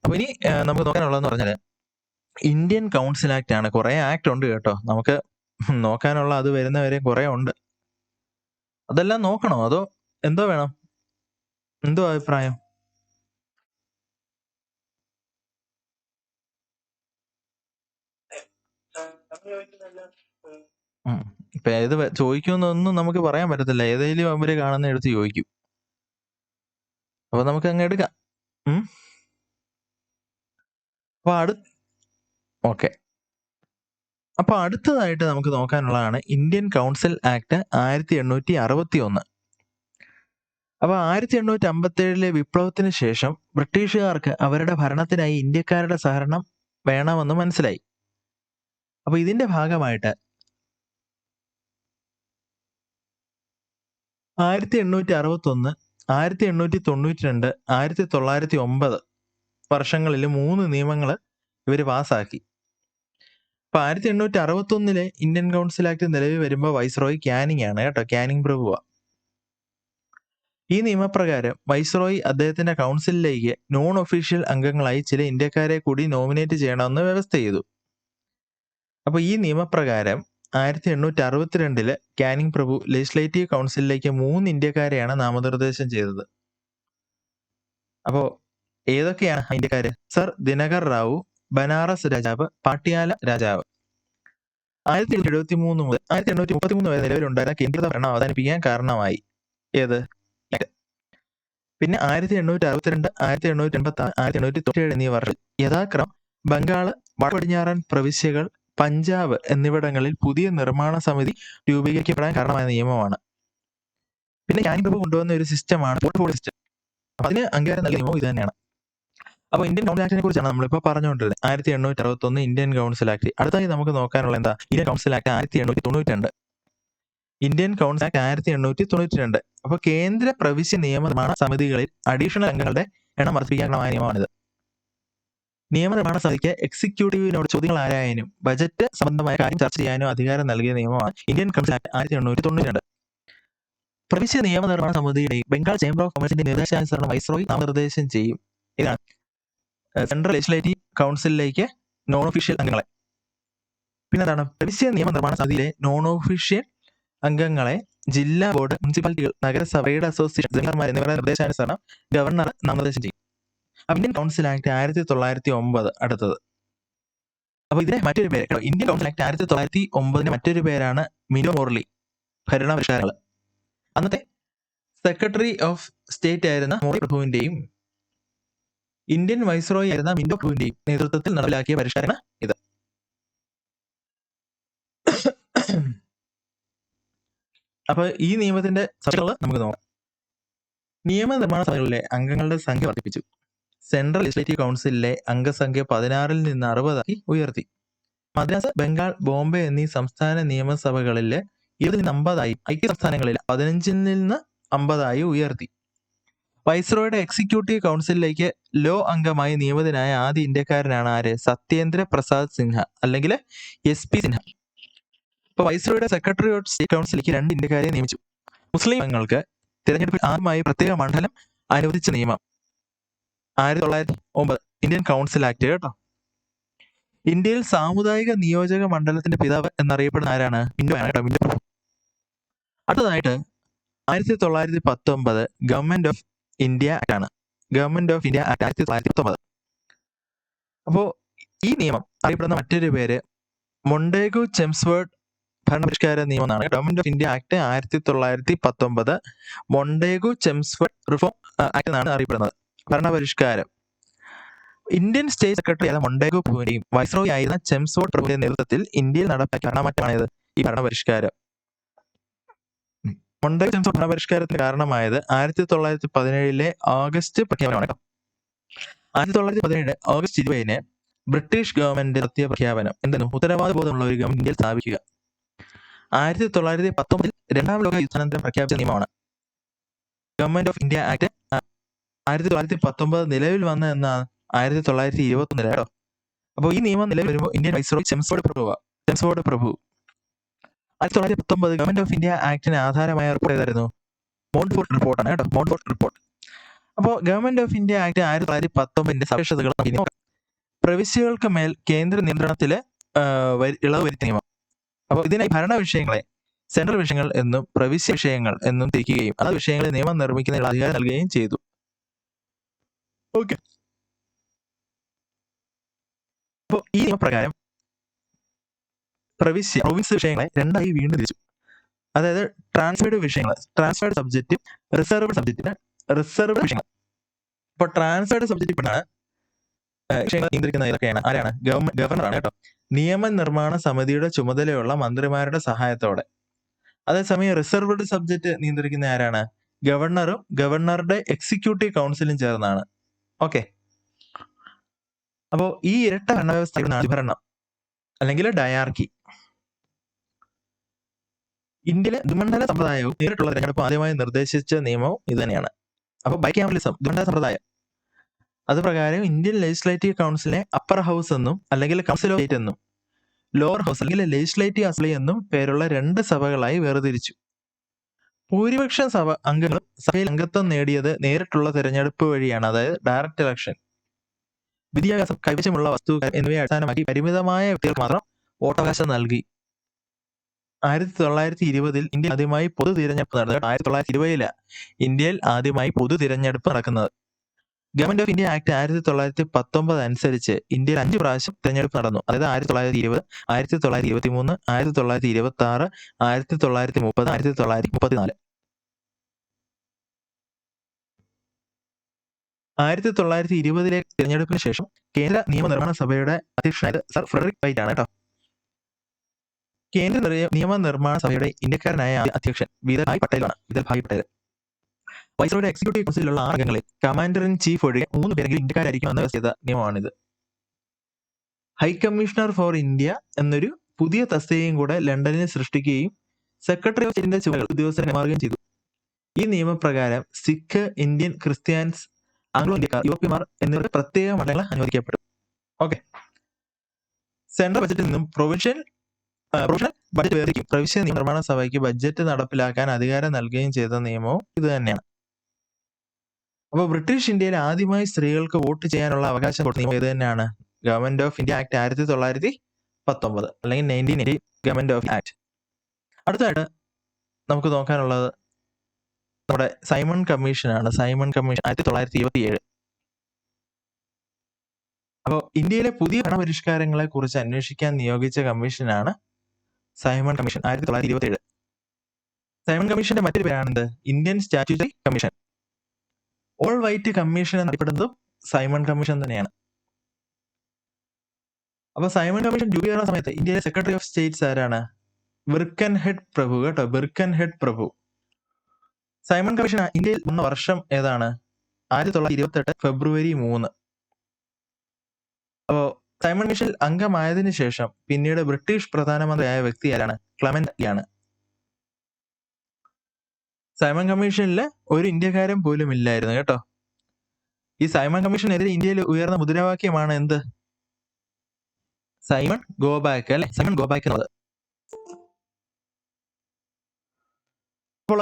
അപ്പൊ ഇനി നമുക്ക് നോക്കാനുള്ളതെന്ന് പറഞ്ഞാല് ഇന്ത്യൻ കൗൺസിൽ ആക്ട് ആണ്. കുറെ ആക്ട് ഉണ്ട് കേട്ടോ, നമുക്ക് നോക്കാനുള്ള അത് വരുന്നവരെ കുറെ ഉണ്ട്. അതെല്ലാം നോക്കണോ അതോ എന്തോ വേണം? എന്തോ അഭിപ്രായം? ഇപ്പൊ ഏത് ചോദിക്കുമെന്നൊന്നും നമുക്ക് പറയാൻ പറ്റത്തില്ല. ഏതെങ്കിലും അവര് കാണുന്ന എടുത്ത് ചോദിക്കും. അപ്പൊ നമുക്ക് അങ്ങ് എടുക്കാം. ഓക്കെ, അപ്പൊ അടുത്തതായിട്ട് നമുക്ക് നോക്കാനുള്ളതാണ് ഇന്ത്യൻ കൗൺസിൽ ആക്ട് 1861. അപ്പൊ 1857 വിപ്ലവത്തിന് ശേഷം ബ്രിട്ടീഷുകാർക്ക് അവരുടെ ഭരണത്തിനായി ഇന്ത്യക്കാരുടെ സഹകരണം വേണമെന്ന് മനസ്സിലായി. അപ്പൊ ഇതിന്റെ ഭാഗമായിട്ട് 1861, 1892, 1909 വർഷങ്ങളിൽ 3 നിയമങ്ങൾ ഇവര് പാസ്സാക്കി. അപ്പൊ 1861 ഇന്ത്യൻ കൗൺസിൽ ആക്ട് നിലവിൽ വരുമ്പോൾ വൈസ്രോയി ക്യാനിങ് ആണ് കേട്ടോ. ക്യാനിങ് പ്രഭുവ. ഈ നിയമപ്രകാരം വൈസ്രോയി അദ്ദേഹത്തിന്റെ കൗൺസിലിലേക്ക് നോൺ ഒഫീഷ്യൽ അംഗങ്ങളായി ചില ഇന്ത്യക്കാരെ കൂടി നോമിനേറ്റ് ചെയ്യണമെന്ന് വ്യവസ്ഥ ചെയ്തു. അപ്പൊ ഈ നിയമപ്രകാരം 1862 ക്യാനിങ് പ്രഭു ലെജിസ്ലേറ്റീവ് കൗൺസിലിലേക്ക് 3 ഇന്ത്യക്കാരെയാണ് നാമനിർദ്ദേശം ചെയ്തത്. അപ്പോ ഏതൊക്കെയാണ് ഇന്ത്യക്കാര്? സർ ദിനകർ റാവു, ബനാറസ് രാജാവ്, പാട്യാല രാജാവ്. 1873 മുതൽ 1833 വരെ നിലവിലുണ്ടായിരുന്ന കേന്ദ്ര ഭരണം അവസാനിപ്പിക്കാൻ കാരണമായി. ഏത്? പിന്നെ 1862, 1886, 1897 എന്നീ വർഷം യഥാക്രമം ബംഗാള്, വടപടിഞ്ഞാറൻ പ്രവിശ്യകൾ, പഞ്ചാബ് എന്നിവിടങ്ങളിൽ പുതിയ നിർമ്മാണ സമിതി രൂപീകരിക്കപ്പെടാൻ കാരണമായ നിയമമാണ്. പിന്നെ ക്യാനിങ് പ്രഭു കൊണ്ടുവന്ന ഒരു സിസ്റ്റമാണ് പോർട്ട്ഫോളിയോ സിസ്റ്റം. അപ്പൊ അതിന് അംഗീകാരം നൽകിയ നിയമവും ഇത് തന്നെയാണ്. അപ്പൊ ഇന്ത്യൻ കൗൺസിൽ ആക്ടിനെ കുറിച്ചാണ് നമ്മളിപ്പോ പറഞ്ഞുകൊണ്ടിരുന്നത്. 1861 ഇന്ത്യൻ കൗൺസിൽ ആക്ട്. അടുത്തായി നമുക്ക് നോക്കാനുള്ള എന്താ? Indian council act 1892. Indian council act 1892. അപ്പൊ കേന്ദ്ര പ്രവിശ്യ നിയമനിർമ്മാണ സമിതികളിൽ അഡീഷണൽ അംഗങ്ങളുടെ എണ്ണം വർദ്ധിപ്പിക്കാനുള്ള നിയമമാണിത്. നിയമനിർമ്മാണ സമിതിക്ക് എക്സിക്യൂട്ടീവിനോട് ചോദ്യങ്ങൾ ആരായാനും ബജറ്റ് സംബന്ധമായ കാര്യം ചർച്ച ചെയ്യാനും അധികാരം നൽകിയ നിയമമാണ് ഇന്ത്യൻ കൗൺസിൽ ആക്ട് 1892. പ്രവിശ്യ നിയമനിർമ്മാണ സമിതിയുടെയും ബംഗാൾ ചേംബർ ഓഫ് കൊമേഴ്സിന്റെ നിർദ്ദേശാനുസരണം വൈസ്രോയി നാമനിർദ്ദേശം ചെയ്യും. ഇതാണ് സെൻട്രൽ ലെജിസ്ലേറ്റീവ് കൗൺസിലിലേക്ക് നോൺ ഒഫീഷ്യൽ അംഗങ്ങളെ. പിന്നെ എന്താണ്? പ്രവിശ്യ നിയമനിർമ്മാണ സമിതിയിലെ നോൺ ഒഫീഷ്യൽ അംഗങ്ങളെ ജില്ലാ ബോർഡ്, മുനിസിപ്പാലിറ്റികൾ, നഗരസഭ, ട്രേഡ് അസോസിയേഷൻ, സെമിനാർമാർ എന്നിവരുടെ നിർദ്ദേശാനുസരണം ഗവർണർ നാമനിർദ്ദേശം ചെയ്യും. ഇന്ത്യൻ കൗൺസിൽ ആക്ട് 1909 അടുത്തത്. അപ്പൊ ഇതിനെ മറ്റൊരു പേര് കേട്ടോ, ഇന്ത്യൻ കൗൺസിൽ ആക്ട് 1909 മറ്റൊരു പേരാണ് മിനോ മോർലി ഭരണപരിഷ്കാരങ്ങൾ. അന്നത്തെ സെക്രട്ടറി ഓഫ് സ്റ്റേറ്റ് ആയിരുന്ന മോറി പ്രഭുവിന്റെയും ഇന്ത്യൻ വൈസ്രോയി ആയിരുന്ന മിന്റോ പ്രഭുവിന്റെയും നേതൃത്വത്തിൽ നടപ്പിലാക്കിയ പരിഷ്കാരമാണ് ഇത്. അപ്പൊ ഈ നിയമത്തിന്റെ സവിശേഷതകൾ നമുക്ക് നോക്കാം. നിയമനിർമ്മാണ സഭകളിലെ അംഗങ്ങളുടെ സംഖ്യ വർദ്ധിപ്പിച്ചു. സെൻട്രൽ ലെജിസ്ലേറ്റീവ് കൗൺസിലിലെ അംഗസംഖ്യ 16-ൽ നിന്ന് 60 ഉയർത്തി. മദ്രാസ്, ബംഗാൾ, ബോംബെ എന്നീ സംസ്ഥാന നിയമസഭകളിലെ 20-ൽ നിന്ന് 50 ഐക്യ സംസ്ഥാനങ്ങളിൽ 15-ൽ നിന്ന് 50 ഉയർത്തി. വൈസ്രോയുടെ എക്സിക്യൂട്ടീവ് കൗൺസിലിലേക്ക് ലോ അംഗമായി നിയമിതനായ ആദ്യ ഇന്ത്യക്കാരനാണ് ആര്? സത്യേന്ദ്ര പ്രസാദ് സിൻഹ അല്ലെങ്കിൽ SP സിൻഹ. ഇപ്പൊ വൈസ്രോയുടെ സെക്രട്ടറി ഓഫ് സ്റ്റേറ്റ് കൗൺസിലേക്ക് 2 ഇന്ത്യക്കാരെ നിയമിച്ചു. മുസ്ലിം അംഗങ്ങൾക്ക് തിരഞ്ഞെടുപ്പിൽ ആദ്യമായി പ്രത്യേക മണ്ഡലം അനുവദിച്ച നിയമം 1909 ഇന്ത്യൻ കൗൺസിൽ ആക്ട് കേട്ടോ. ഇന്ത്യയിൽ സാമുദായിക നിയോജക മണ്ഡലത്തിന്റെ പിതാവ് എന്നറിയപ്പെടുന്ന ആരാണ്? മിന്റോ ആണ് കേട്ടോ, മിന്റോ പ്രഭു. അടുത്തതായിട്ട് 1919 ഗവൺമെന്റ് ഓഫ് ഇന്ത്യ ആക്ട് ആണ്. Government of India act 1919. അപ്പോ ഈ നിയമം അറിയപ്പെടുന്ന മറ്റൊരു പേര് മൊണ്ടേഗു ചെംസ്വേർഡ് ഭരണപരിഷ്കാര നിയമം എന്നാണ്. Government of India act 1919 Montagu Chelmsford reform act എന്നാണ് അറിയപ്പെടുന്നത്. ഭരണപരിഷ്കാരം ഇന്ത്യൻ സ്റ്റേറ്റ് സെക്രട്ടറി ആയ മൊണ്ടേഗു പ്രഭുവിന്റെയും വൈസ്രോയി ആയിരുന്ന ചെംസ്വേർഡ് പ്രഭുവിന്റെ നേതൃത്വത്തിൽ ഇന്ത്യയിൽ നടപ്പാക്കിയ ഭരണമാറ്റമാണിത്, ഈ ഭരണപരിഷ്കാരം. മൊണ്ടേഗു ചെംസ്വേർഡ് ഭരണപരിഷ്കാരത്തിന് കാരണമായത് 1917 ഓഗസ്റ്റ് പ്രഖ്യാപനമാണ്. 1917 ഓഗസ്റ്റ് 20 ബ്രിട്ടീഷ് ഗവൺമെന്റ് നടത്തിയ പ്രഖ്യാപനം എന്തെന്നും ഉത്തരവാദിബോധമുള്ള ഒരു ഗവൺമെന്റ് ഇന്ത്യയിൽ സ്ഥാപിക്കുക. 1919 രണ്ടാം ലോക യുദ്ധാനന്തരം പ്രഖ്യാപിച്ച നിയമമാണ് ഗവൺമെന്റ് ഓഫ് ഇന്ത്യ ആക്ട്. 1919 നിലവിൽ വന്ന എന്നാണ് 1921 കേട്ടോ. അപ്പോൾ ഈ നിയമം നിലവിൽ വരുമ്പോൾ ഇന്ത്യൻ വൈസ്രോയി ചെംസ്വേർഡ് പ്രഭു 1919 ഗവൺമെന്റ് ഓഫ് ഇന്ത്യ ആക്ടിന് ആധാരമായ റിപ്പോർട്ട് ഏതായിരുന്നു? മോൺഫോർട്ട് റിപ്പോർട്ടാണ് കേട്ടോ, മോൺഫോർട്ട് റിപ്പോർട്ട്. അപ്പോൾ ഗവൺമെന്റ് ഓഫ് ഇന്ത്യ ആക്ട് 1919 സവിശേഷതകൾ നമുക്ക് നോക്കാം. പ്രവിശ്യകൾക്ക് മേൽ കേന്ദ്ര നിയന്ത്രണത്തില് ഇളവ് വരുത്തിയ നിയമം. അപ്പോൾ ഇതിനായി ഭരണ വിഷയങ്ങളെ സെൻട്രൽ വിഷയങ്ങൾ എന്നും പ്രവിശ്യ വിഷയങ്ങൾ എന്നും തിരിക്കുകയും ആ വിഷയങ്ങളെ നിയമം നിർമ്മിക്കുന്നതിനുള്ള അധികാരം നൽകുകയും ചെയ്തു. ഓക്കെ. അപ്പോൾ ഈ നിയമപ്രകാരം പ്രൊവിൻസ് വിഷയങ്ങളെ 2 വീണ്ടും തിരിച്ചു. അതായത് ട്രാൻസ്ഫേർഡ് സബ്ജക്റ്റ്, റിസർവ്ഡ് സബ്ജക്റ്റിന് റിസർവ്ഡ് വിഷയങ്ങൾ. ഇപ്പോൾ ട്രാൻസ്ഫേർഡ് സബ്ജക്റ്റ് പെട്ടാണ് വിഷയങ്ങൾ നിയന്ത്രിക്കുന്ന ഇതൊക്കെയാണ് ആരാണ്? ഗവർണറാണ് കേട്ടോ. നിയമനിർമ്മാണ സമിതിയുടെ ചുമതലയുള്ള മന്ത്രിമാരുടെ സഹായത്തോടെ. അതേസമയം റിസർവ്ഡ് സബ്ജക്റ്റ് നിയന്ത്രിക്കുന്ന ആരാണ്? ഗവർണറും ഗവർണറുടെ എക്സിക്യൂട്ടീവ് കൗൺസിലും ചേർന്നാണ്. ഓക്കെ. അപ്പോ ഈ ഇരട്ട ഭരണവ്യവസ്ഥയാണ് ഭരണം അല്ലെങ്കിൽ ഡയാർക്കി. ഇന്ത്യയിലെ ദ്വിമണ്ഡല സമ്പ്രദായവും നേരിട്ടുള്ള തെരഞ്ഞെടുപ്പ് ആദ്യമായി നിർദ്ദേശിച്ച നിയമവും ഇത് തന്നെയാണ്. അപ്പോൾ ബൈക്യാമറലിസം, ദ്വിമണ്ഡല സമ്പ്രദായം, അത് പ്രകാരം ഇന്ത്യൻ ലെജിസ്ലേറ്റീവ് കൗൺസിലിനെ അപ്പർ ഹൗസ് എന്നും അല്ലെങ്കിൽ കൗൺസിൽ ഓഫ് സ്റ്റേറ്റ് എന്നും ലോവർ ഹൗസ് അല്ലെങ്കിൽ ലെജിസ്ലേറ്റീവ് അസംബ്ലി എന്നും പേരുള്ള 2 സഭകളായി വേർതിരിച്ചു. ഭൂരിപക്ഷം അംഗങ്ങളും സഭയിൽ അംഗത്വം നേടിയത് നേരിട്ടുള്ള തെരഞ്ഞെടുപ്പ് വഴിയാണ്, അതായത് ഡയറക്റ്റ് ഇലക്ഷൻ. വിദ്യാഭ്യാസം, കൈവശമുള്ള വസ്തുക്കൾ എന്നിവയെ അടിസ്ഥാനമാക്കി പരിമിതമായ വ്യക്തികൾക്ക് മാത്രം വോട്ടവകാശം നൽകി. 1920 ഇന്ത്യയിൽ ആദ്യമായി പൊതു തിരഞ്ഞെടുപ്പ് നടന്നത്. 1920 ഇന്ത്യയിൽ ആദ്യമായി പൊതു തിരഞ്ഞെടുപ്പ് നടക്കുന്നത്. ഗവൺമെന്റ് ഓഫ് ഇന്ത്യ ആക്ട് 1919 അനുസരിച്ച് ഇന്ത്യയിൽ 5 പ്രാവശ്യം തിരഞ്ഞെടുപ്പ് നടന്നു. അതായത് 1920, 1923, 1926, 1930, 1934. 1920 തിരഞ്ഞെടുപ്പിന് ശേഷം കേന്ദ്ര നിയമനിർമ്മാണ സഭയുടെ അധ്യക്ഷനായത് സർ ഫ്രെഡറിക് വൈറ്റ് ആണ് കേട്ടോ. കേന്ദ്ര നിയമനിർമ്മാണ സഭയുടെ ഇന്ത്യക്കാരനായ അധ്യക്ഷൻ വിതൽഭായ് പട്ടേലാണ്. വൈസ്രോയുടെ എക്സിക്യൂട്ടീവ് കൗൺസിലുള്ള 6 അംഗങ്ങളിൽ കമാൻഡർ ഇൻ ചീഫ് ഒഴികെ 3 പേരെങ്കിലും ഇന്ത്യക്കാരായിരിക്കും എന്ന വ്യവസ്ഥ നിയമമാണിത്. ഹൈക്കമ്മീഷണർ ഫോർ ഇന്ത്യ എന്നൊരു പുതിയ തസ്തികയും കൂടെ ലണ്ടനിൽ സൃഷ്ടിക്കുകയും സെക്രട്ടറി ഓഫ് സ്റ്റേറ്റിന്റെ ചുമതല ഉദ്യോഗസ്ഥരെ മാറുകയും ചെയ്തു. ഈ നിയമപ്രകാരം സിഖ്, ഇന്ത്യൻ, ക്രിസ്ത്യാനിസ്, ആംഗ്ലോ ഇന്ത്യക്കാർ, യൂറോപ്യന്മാർ എന്നിവർക്ക് പ്രത്യേക മണ്ഡലങ്ങൾ അനുവദിക്കപ്പെടും. ഓക്കെ. സെൻട്രൽ ബജറ്റിൽ നിന്നും പ്രൊവിൻഷ്യൽ ബജറ്റ് വേർതിരിക്കും. പ്രവിശ്യ നിയമനിർമ്മാണ സഭയ്ക്ക് ബജറ്റ് നടപ്പിലാക്കാൻ അധികാരം നൽകുകയും ചെയ്ത നിയമവും ഇത് തന്നെയാണ്. അപ്പോൾ ബ്രിട്ടീഷ് ഇന്ത്യയിൽ ആദ്യമായി സ്ത്രീകൾക്ക് വോട്ട് ചെയ്യാനുള്ള അവകാശം കൊടുത്ത നിയമം ഇത് തന്നെയാണ്. ഗവൺമെന്റ് ഓഫ് ഇന്ത്യ ആക്ട് 1919 അല്ലെങ്കിൽ 1980 ഗവൺമെന്റ് ഓഫ് ആക്ട്. അടുത്തായിട്ട് നമുക്ക് നോക്കാനുള്ളത് നമ്മുടെ സൈമൺ കമ്മീഷനാണ്. Simon commission 1927. അപ്പോൾ ഇന്ത്യയിലെ പുതിയ ഭരണപരിഷ്കാരങ്ങളെ കുറിച്ച് അന്വേഷിക്കാൻ നിയോഗിച്ച കമ്മീഷനാണ് സൈമൺ കമ്മീഷൻ 1927. സൈമൺ കമ്മീഷന്റെ മറ്റൊരു പേരാണെന്ത്? Indian statutory commission. All white commission എന്നറിയപ്പെടുന്നതും സൈമൺ കമ്മീഷൻ തന്നെയാണ്. അപ്പൊ സൈമൺ കമ്മീഷൻ രൂപീകരണ സമയത്ത് ഇന്ത്യയിലെ സെക്രട്ടറി ഓഫ് സ്റ്റേറ്റ്സ് ആരാണ്? ബിർക്കൻഹെഡ് പ്രഭു കേട്ടോ, ബിർക്കൻഹെഡ് പ്രഭു. സൈമൺ കമ്മീഷൻ ഇന്ത്യയിൽ വന്ന വർഷം ഏതാണ്? 1928 ഫെബ്രുവരി 3. അപ്പോ സൈമൺ കമ്മീഷനിൽ അംഗമായതിനു ശേഷം പിന്നീട് ബ്രിട്ടീഷ് പ്രധാനമന്ത്രിയായ വ്യക്തി ആരാണ്? ക്ലെമന്റ് അറ്റ്ലിയാണ്. സൈമൺ കമ്മീഷനിൽ ഒരു ഇന്ത്യക്കാരൻ പോലും ഇല്ലായിരുന്നു കേട്ടോ. ഈ സൈമൺ കമ്മീഷനെതിരെ ഇന്ത്യയിൽ ഉയർന്ന മുദ്രാവാക്യമാണ് എന്ത്? സൈമൺ ഗോ ബാക്ക് അല്ലെ, സൈമൺ ഗോ ബാക്ക് എന്നത്. അപ്പോൾ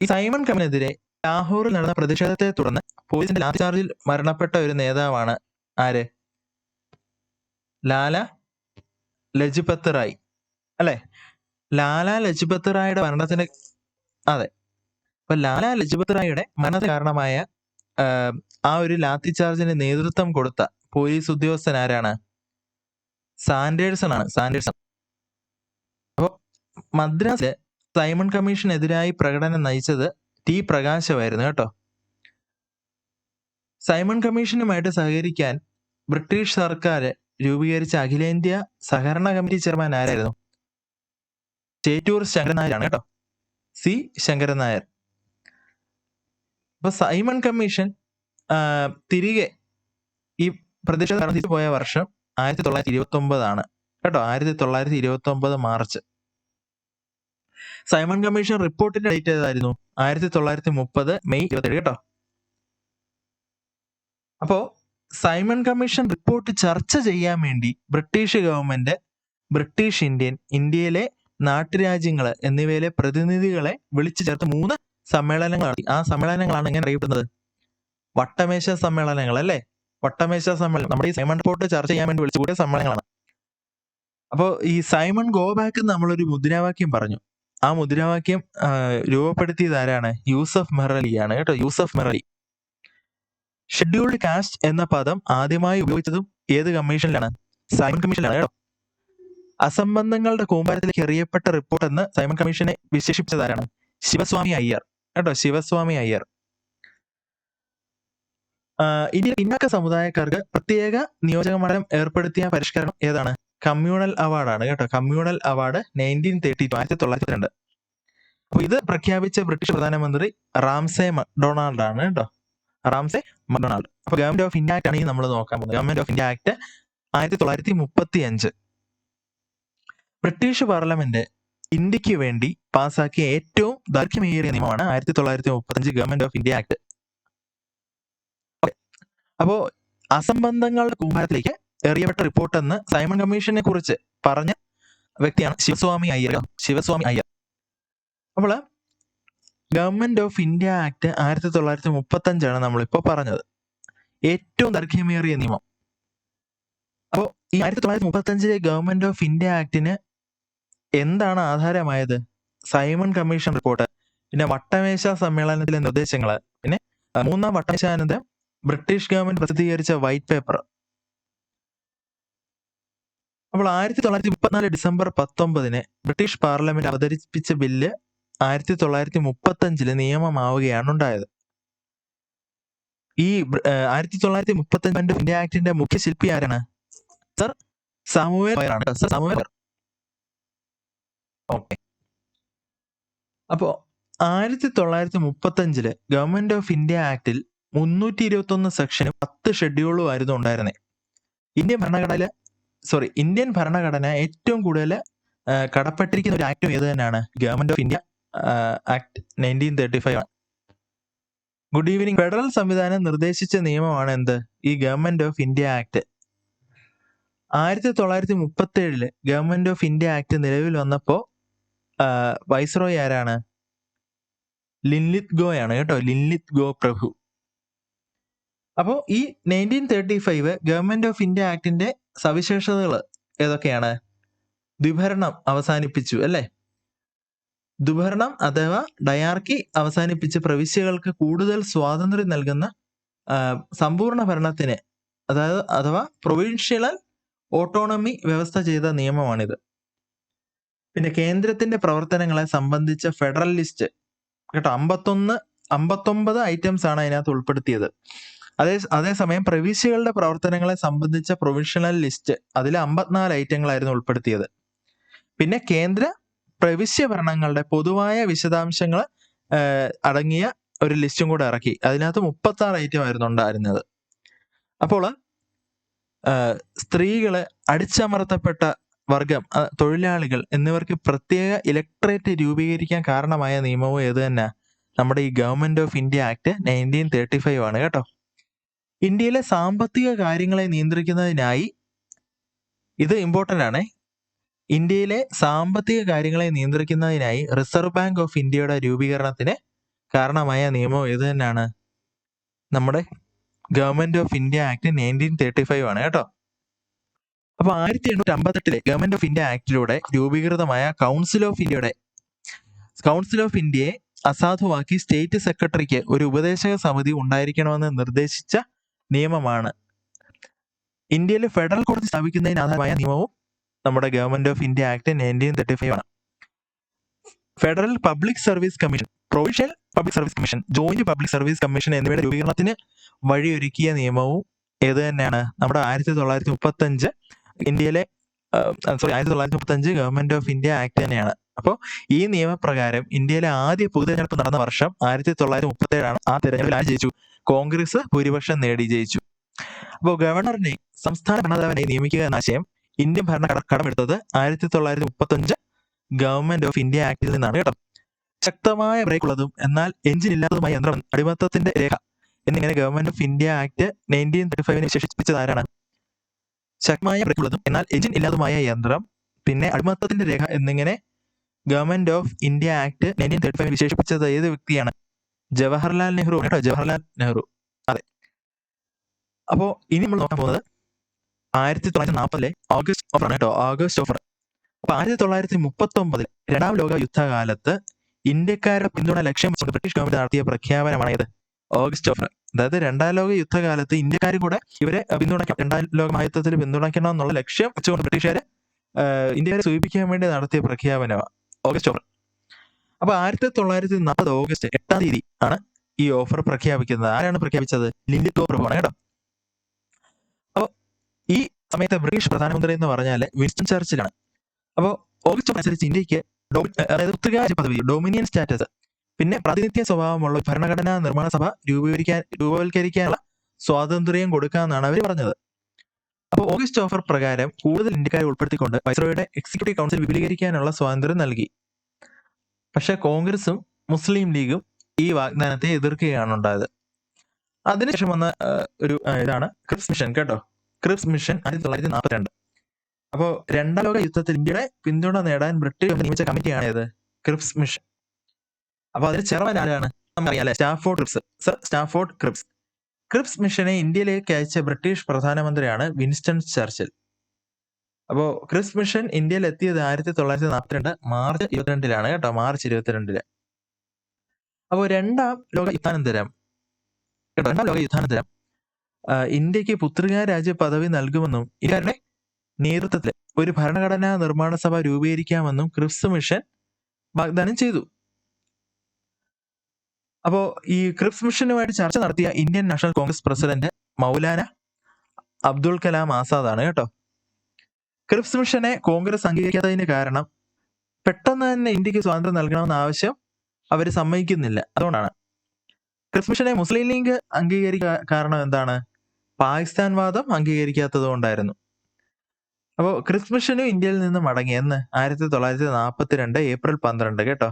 ഈ സൈമൺ കമ്മീഷനെതിരെ ലാഹോറിൽ നടന്ന പ്രതിഷേധത്തെ തുടർന്ന് പോലീസിന്റെ ലാത്തി ചാർജിൽ മരണപ്പെട്ട ഒരു നേതാവാണ് ആര്? ലാല ലജ്പത് റായ് അല്ലെ. ലാല ലജ്പത് റായുടെ മരണത്തിന്, അതെ, അപ്പൊ ലാല ലജ്പത് റായിയുടെ മരണത്തിന് കാരണമായ ആ ഒരു ലാത്തി ചാർജിന് നേതൃത്വം കൊടുത്ത പോലീസ് ഉദ്യോഗസ്ഥൻ ആരാണ്? സാൻഡേഴ്സൺ ആണ്, സാൻഡേഴ്സൺ. അപ്പൊ മദ്രാസില് സൈമൺ കമ്മീഷനെതിരായി പ്രകടനം നയിച്ചത് ടി പ്രകാശമായിരുന്നു കേട്ടോ. സൈമൺ കമ്മീഷനുമായിട്ട് സഹകരിക്കാൻ ബ്രിട്ടീഷ് സർക്കാർ രൂപീകരിച്ച അഖിലേന്ത്യാ സഹകരണ കമ്മിറ്റി ചെയർമാൻ ആരായിരുന്നു? ചേറ്റൂർ ശങ്കരൻ നായരാണ് കേട്ടോ, സി ശങ്കരൻ നായർ. അപ്പൊ സൈമൺ കമ്മീഷൻ തിരികെ ഈ പ്രതിഷേധം തിരിച്ചു പോയ വർഷം 1929 ആണ് കേട്ടോ, 1929 മാർച്ച്. സൈമൺ കമ്മീഷൻ റിപ്പോർട്ടിന്റെ ഡേറ്റ് ഏതായിരുന്നു? 1930 മെയ് 27 കേട്ടോ. അപ്പോ സൈമൺ കമ്മീഷൻ റിപ്പോർട്ട് ചർച്ച ചെയ്യാൻ വേണ്ടി ബ്രിട്ടീഷ് ഗവൺമെന്റ് ബ്രിട്ടീഷ് ഇന്ത്യൻ, ഇന്ത്യയിലെ നാട്ടുരാജ്യങ്ങള് എന്നിവയിലെ പ്രതിനിധികളെ വിളിച്ചു ചേർത്ത് 3 സമ്മേളനങ്ങൾ നടത്തി. ആ സമ്മേളനങ്ങളാണ് എങ്ങനെ അറിയപ്പെടുന്നത്? വട്ടമേശ സമ്മേളനങ്ങൾ അല്ലേ. വട്ടമേശ സമ്മേളനം നമ്മുടെ ഈ സൈമൺ റിപ്പോർട്ട് ചർച്ച ചെയ്യാൻ വേണ്ടി വിളിച്ചു കൂടിയ സമ്മേളനങ്ങളാണ്. അപ്പോൾ ഈ സൈമൺ ഗോ ബാക്ക് നമ്മളൊരു മുദ്രാവാക്യം പറഞ്ഞു. ആ മുദ്രാവാക്യം രൂപപ്പെടുത്തിയത് ആരാണ്? യൂസഫ് മെഹ്റലിയാണ് കേട്ടോ, യൂസഫ് മെഹ്റലി. ഷെഡ്യൂൾഡ് കാസ്റ്റ് എന്ന പദം ആദ്യമായി ഉപയോഗിച്ചതും ഏത് കമ്മീഷനിലാണ്? സൈമൺ കമ്മീഷനിലാണ് കേട്ടോ. അസംബന്ധങ്ങളുടെ കൂമ്പാരത്തിലേക്ക് എറിയപ്പെട്ട റിപ്പോർട്ട് എന്ന് സൈമൺ കമ്മീഷനെ വിശേഷിപ്പിച്ചത് ആരാണ്? ശിവസ്വാമി അയ്യർ കേട്ടോ, ശിവസ്വാമി അയ്യർ. ഇന്ത്യയിലെ പിന്നാക്ക സമുദായക്കാർക്ക് പ്രത്യേക നിയോജക മണ്ഡലം ഏർപ്പെടുത്തിയ പരിഷ്കരണം ഏതാണ്? കമ്മ്യൂണൽ അവാർഡാണ് കേട്ടോ, കമ്മ്യൂണൽ അവാർഡ് 1932. അപ്പൊ ഇത് പ്രഖ്യാപിച്ച ബ്രിട്ടീഷ് പ്രധാനമന്ത്രി റാംസെ മക്ഡൊണാൾഡ് ആണ് കേട്ടോ, റാംസെ മക്ഡൊണാൾഡ്. അപ്പൊ ഗവൺമെന്റ് ഓഫ് ഇന്ത്യ ആക്ട് ആണ് ഈ നമ്മൾ നോക്കാൻ പോകുന്നത്. Government of India act 1935. British parliament ഇന്ത്യക്ക് വേണ്ടി പാസാക്കിയ ഏറ്റവും ദൈർഘ്യമേറിയ നിയമമാണ് 1935 ഗവൺമെന്റ് ഓഫ് ഇന്ത്യ ആക്ട്. അപ്പോ അസംബന്ധങ്ങളുടെ കൂമ്പാരത്തിലേക്ക് എറിയപ്പെട്ട റിപ്പോർട്ട് എന്ന് സൈമൺ കമ്മീഷനെ കുറിച്ച് പറഞ്ഞ വ്യക്തിയാണ് ശിവസ്വാമി അയ്യർ, ശിവസ്വാമി അയ്യർ. അപ്പോൾ ഗവൺമെന്റ് ഓഫ് ഇന്ത്യ ആക്ട് 1935 നമ്മളിപ്പോ പറഞ്ഞത്, ഏറ്റവും ദൈർഘ്യമേറിയ നിയമം. അപ്പോൾ ഈ 1935 ഗവൺമെന്റ് ഓഫ് ഇന്ത്യ ആക്ടിന് എന്താണ് ആധാരമായത്? സൈമൺ കമ്മീഷൻ റിപ്പോർട്ട്, പിന്നെ വട്ടമേശ സമ്മേളനത്തിലെ നിർദ്ദേശങ്ങള്, പിന്നെ 3ാം വട്ടമേശാനന്തരം ബ്രിട്ടീഷ് ഗവൺമെന്റ് പ്രസിദ്ധീകരിച്ച വൈറ്റ് പേപ്പർ. അപ്പോൾ 1934 ഡിസംബർ 19 ബ്രിട്ടീഷ് പാർലമെന്റ് അവതരിപ്പിച്ച ബില്ല് 1935 നിയമമാവുകയാണ് ഉണ്ടായത്. ഈ 1935 ഇന്ത്യ ആക്ടിന്റെ മുഖ്യ ശില്പി ആരാണ്? സർ സാമുവൽ വയർ ആണ്, സർ സാമുവൽ വയർ. ഓക്കെ. അപ്പോ 1935 ഗവൺമെന്റ് ഓഫ് ഇന്ത്യ ആക്ടിൽ 321 സെക്ഷനും 10 ഷെഡ്യൂളും ആയിരുന്നു ഉണ്ടായിരുന്നത്. ഇന്ത്യൻ ഭരണഘടന ഏറ്റവും കൂടുതൽ കടപ്പെട്ടിരിക്കുന്ന ഒരു ആക്ടും ഏത് തന്നെയാണ്? ഗവൺമെന്റ് ഓഫ് ഇന്ത്യ ആക്ട് 1935 ആണ്. Good evening. ഫെഡറൽ സംവിധാനം നിർദ്ദേശിച്ച നിയമമാണ് എന്ത്? ഈ government of India act. 1937 government of India act നിലവിൽ വന്നപ്പോ വൈസ്രോയ് ആരാണ്? ലിൻലിത് ഗോയാണ് കേട്ടോ, ലിൻലിത് ഗോ പ്രഭു. അപ്പോ ഈ 1935 ഗവൺമെന്റ് ഓഫ് ഇന്ത്യ ആക്ടിന്റെ സവിശേഷതകൾ ഏതൊക്കെയാണ്? ദ്വിഭരണം അവസാനിപ്പിച്ചു അല്ലെ. ദ്വിഭരണം അഥവാ ഡയാർക്കി അവസാനിപ്പിച്ച് പ്രവിശ്യകൾക്ക് കൂടുതൽ സ്വാതന്ത്ര്യം നൽകുന്ന സമ്പൂർണ്ണ ഭരണത്തിന്, അഥവാ പ്രൊവിൻഷ്യൽ ഓട്ടോണമി വ്യവസ്ഥ ചെയ്ത നിയമമാണിത്. പിന്നെ കേന്ദ്രത്തിന്റെ പ്രവർത്തനങ്ങളെ സംബന്ധിച്ച ഫെഡറൽ ലിസ്റ്റ് കേട്ടോ, 59 ഐറ്റംസ് ആണ് അതിനകത്ത് ഉൾപ്പെടുത്തിയത്. അതേസമയം പ്രവിശ്യകളുടെ പ്രവർത്തനങ്ങളെ സംബന്ധിച്ച പ്രൊവിഷണൽ ലിസ്റ്റ് അതിൽ 54 ഐറ്റങ്ങളായിരുന്നു ഉൾപ്പെടുത്തിയത്. പിന്നെ കേന്ദ്ര പ്രവിശ്യ ഭരണങ്ങളുടെ പൊതുവായ വിശദാംശങ്ങൾ അടങ്ങിയ ഒരു ലിസ്റ്റും കൂടെ ഇറക്കി. അതിനകത്ത് 36 ഐറ്റം ആയിരുന്നു ഉണ്ടായിരുന്നത്. അപ്പോൾ സ്ത്രീകള്, അടിച്ചമർത്തപ്പെട്ട വർഗം, തൊഴിലാളികൾ എന്നിവർക്ക് പ്രത്യേക ഇലക്ടറേറ്റ് രൂപീകരിക്കാൻ കാരണമായ നിയമവും ഏത് തന്നെ? നമ്മുടെ ഈ ഗവൺമെന്റ് ഓഫ് ഇന്ത്യ ആക്ട് 1935 ആണ് കേട്ടോ. ഇന്ത്യയിലെ സാമ്പത്തിക കാര്യങ്ങളെ നിയന്ത്രിക്കുന്നതിനായി, ഇത് ഇമ്പോർട്ടന്റ് ആണ്, ഇന്ത്യയിലെ സാമ്പത്തിക കാര്യങ്ങളെ നിയന്ത്രിക്കുന്നതിനായി റിസർവ് ബാങ്ക് ഓഫ് ഇന്ത്യയുടെ രൂപീകരണത്തിന് കാരണമായ നിയമം ഏത് തന്നെയാണ്? നമ്മുടെ ഗവൺമെന്റ് ഓഫ് ഇന്ത്യ ആക്ട് 1935 ആണ് കേട്ടോ. അപ്പൊ 1858 ഗവൺമെന്റ് ഓഫ് ഇന്ത്യ ആക്ടിലൂടെ രൂപീകൃതമായ കൗൺസിൽ ഓഫ് ഇന്ത്യയെ അസാധുവാക്കി സ്റ്റേറ്റ് സെക്രട്ടറിക്ക് ഒരു ഉപദേശക സമിതി ഉണ്ടായിരിക്കണമെന്ന് നിർദ്ദേശിച്ച നിയമമാണ്. ഇന്ത്യയിൽ ഫെഡറൽ കോടതി സ്ഥാപിക്കുന്നതിന് ആധാരമായ നിയമവും നമ്മുടെ ഗവൺമെന്റ് ഓഫ് ഇന്ത്യ ആക്ട് 1935 ആണ്. Federal public service commission, provincial public service commission, joint public service commission എന്നിവയുടെ രൂപീകരണത്തിന് വഴിയൊരുക്കിയ നിയമവും ഏത് തന്നെയാണ്? നമ്മുടെ 1935 ഇന്ത്യയിലെ 1935 ഗവൺമെന്റ് ഓഫ് ഇന്ത്യ ആക്ട് തന്നെയാണ്. അപ്പോൾ ഈ നിയമപ്രകാരം ഇന്ത്യയിലെ ആദ്യ പൊതുതെരഞ്ഞെടുപ്പ് നടന്ന വർഷം 1937 ആണ്. ആ തെരഞ്ഞെടുപ്പിൽ ആര് ജയിച്ചു? കോൺഗ്രസ് ഭൂരിപക്ഷം നേടി ജയിച്ചു. അപ്പോൾ ഗവർണറിനെ സംസ്ഥാന ഭരണതലവനെ നിയമിക്കുക എന്ന ആശയം ഇന്ത്യൻ ഭരണഘടന കടമെടുത്തത് 1935 ഗവൺമെന്റ് ഓഫ് ഇന്ത്യ ആക്ടിൽ നിന്നാണ് കേട്ടോ. ശക്തമായ ബ്രേക്കുള്ളതും എന്നാൽ എഞ്ചിൻ ഇല്ലാത്തതുമായ യന്ത്രം, അടിമത്തത്തിന്റെ രേഖ എന്നിങ്ങനെ ഗവൺമെന്റ് ഓഫ് ഇന്ത്യ ആക്ട് 1935 വിശേഷിപ്പിച്ചത് ആരാണ്? ശക്തമായ ബ്രേക്കുള്ളതും എന്നാൽ എഞ്ചിൻ ഇല്ലാത്തതുമായ യന്ത്രം, പിന്നെ അടിമത്തത്തിന്റെ രേഖ എന്നിങ്ങനെ ഗവൺമെന്റ് ഓഫ് ഇന്ത്യ ആക്ട് 1935 വിശേഷിപ്പിച്ചത് ഏത് വ്യക്തിയാണ്? ജവഹർലാൽ നെഹ്റു കേട്ടോ, ജവഹർലാൽ നെഹ്റു. അതെ. അപ്പോ ഇനി നമ്മൾ നോക്കാൻ പോകുന്നത് 1940 ഓഗസ്റ്റ് ഓഫർ ആണ് കേട്ടോ, ഓഗസ്റ്റ് ഓഫർ. അപ്പൊ 1939 രണ്ടാം ലോക യുദ്ധകാലത്ത് ഇന്ത്യക്കാരുടെ പിന്തുണ ലക്ഷ്യം വെച്ചുകൊണ്ട് ബ്രിട്ടീഷ് ഗവൺമെന്റ് നടത്തിയ പ്രഖ്യാപനമാണ് ഇത്, ഓഗസ്റ്റ് ഓഫർ. അതായത് രണ്ടാം ലോക യുദ്ധകാലത്ത് ഇന്ത്യക്കാർ കൂടെ ഇവരെ പിന്തുണയ്ക്കണം, രണ്ടാം ലോക മഹായുദ്ധത്തിൽ പിന്തുണയ്ക്കണം എന്നുള്ള ലക്ഷ്യം വെച്ചുകൊണ്ട് ബ്രിട്ടീഷുകാരെ ഇന്ത്യക്കാരെ സൂചിപ്പിക്കാൻ വേണ്ടി നടത്തിയ പ്രഖ്യാപനമാണ് ഓഗസ്റ്റ് ഓഫർ. അപ്പൊ 1940 ഓഗസ്റ്റ് 8 തീയതി ആണ് ഈ ഓഫർ പ്രഖ്യാപിക്കുന്നത്. ആരാണ് പ്രഖ്യാപിച്ചത്? ലിൻഡോ പ്രഭുവാണ് കേട്ടോ. അപ്പോൾ ഈ സമയത്ത് ബ്രിട്ടീഷ് പ്രധാനമന്ത്രി എന്ന് പറഞ്ഞാൽ വിൻസ്റ്റൺ ചർച്ചിലാണ്. അപ്പോൾ ഓഗസ്റ്റ് ഓഫർ അനുസരിച്ച് ഇന്ത്യക്ക് അതായത് ഉത്തരകാശ പദവി, ഡൊമിനിയൻ സ്റ്റാറ്റസ്, പിന്നെ പ്രാതിനിധ്യ സ്വഭാവമുള്ള ഭരണഘടനാ നിർമ്മാണ സഭ രൂപവൽക്കരിക്കാനുള്ള സ്വാതന്ത്ര്യം കൊടുക്കാമെന്നാണ് അവർ പറഞ്ഞത്. അപ്പോൾ ഓഗസ്റ്റ് ഓഫർ പ്രകാരം കൂടുതൽ ഇന്ത്യക്കാരെ ഉൾപ്പെടുത്തിക്കൊണ്ട് വൈസ്രോയുടെ എക്സിക്യൂട്ടീവ് കൗൺസിൽ വിപുലീകരിക്കാനുള്ള സ്വാതന്ത്ര്യം നൽകി. പക്ഷെ കോൺഗ്രസും മുസ്ലിം ലീഗും ഈ വാഗ്ദാനത്തെ എതിർക്കുകയാണ് ഉണ്ടായത്. അതിനുശേഷം വന്ന ഒരു ഇതാണ് ക്രിപ്സ് മിഷൻ കേട്ടോ. Cripps mission 1942. അപ്പോൾ രണ്ടാം ലോക യുദ്ധത്തിൽ ഇന്ത്യയുടെ പിന്തുണ നേടാൻ ബ്രിട്ടീഷ് നിയമിച്ച കമ്മിറ്റിയാണ് ഇത്, ക്രിപ്സ് മിഷൻ. അപ്പൊ അതിന് ചെയർമാൻ ആരാണ്? നമുക്കറിയാം അല്ലെ, Stafford Cripps, sir Stafford Cripps. Cripps മിഷനെ ഇന്ത്യയിലേക്ക് അയച്ച ബ്രിട്ടീഷ് പ്രധാനമന്ത്രിയാണ് വിൻസ്റ്റൺ ചർച്ചിൽ. അപ്പോൾ ക്രിപ്സ് മിഷൻ ഇന്ത്യയിൽ എത്തിയത് 1942 മാർച്ച് 22 കേട്ടോ, മാർച്ച് 22. അപ്പോൾ രണ്ടാം ലോക യുദ്ധാനന്തരം ഇന്ത്യക്ക് പുത്രികാ രാജ്യ പദവി നൽകുമെന്നും ഇവരുടെ നേതൃത്വത്തിൽ ഒരു ഭരണഘടനാ നിർമ്മാണ സഭ രൂപീകരിക്കാമെന്നും ക്രിപ്സ് മിഷൻ വാഗ്ദാനം ചെയ്തു. അപ്പോ ഈ ക്രിപ്സ് മിഷനുമായിട്ട് ചർച്ച നടത്തിയ Indian national Congress president Maulana Abdul Kalam Azad ആണ് കേട്ടോ. ക്രിപ്സ് മിഷനെ കോൺഗ്രസ് അംഗീകരിക്കാത്തതിന് കാരണം പെട്ടെന്ന് തന്നെ ഇന്ത്യക്ക് സ്വാതന്ത്ര്യം നൽകണമെന്ന ആവശ്യം അവർ സമ്മതിക്കുന്നില്ല. അതുകൊണ്ടാണ് ക്രിപ്സ് മിഷനെ മുസ്ലിം ലീഗ് അംഗീകരിക്കാൻ കാരണം എന്താണ്? പാകിസ്ഥാൻ വാദം അംഗീകരിക്കാത്തത് കൊണ്ടായിരുന്നു. അപ്പോൾ ക്രിപ്സ് മിഷനും ഇന്ത്യയിൽ നിന്ന് മടങ്ങി എന്ന് 1942 ഏപ്രിൽ 12 കേട്ടോ.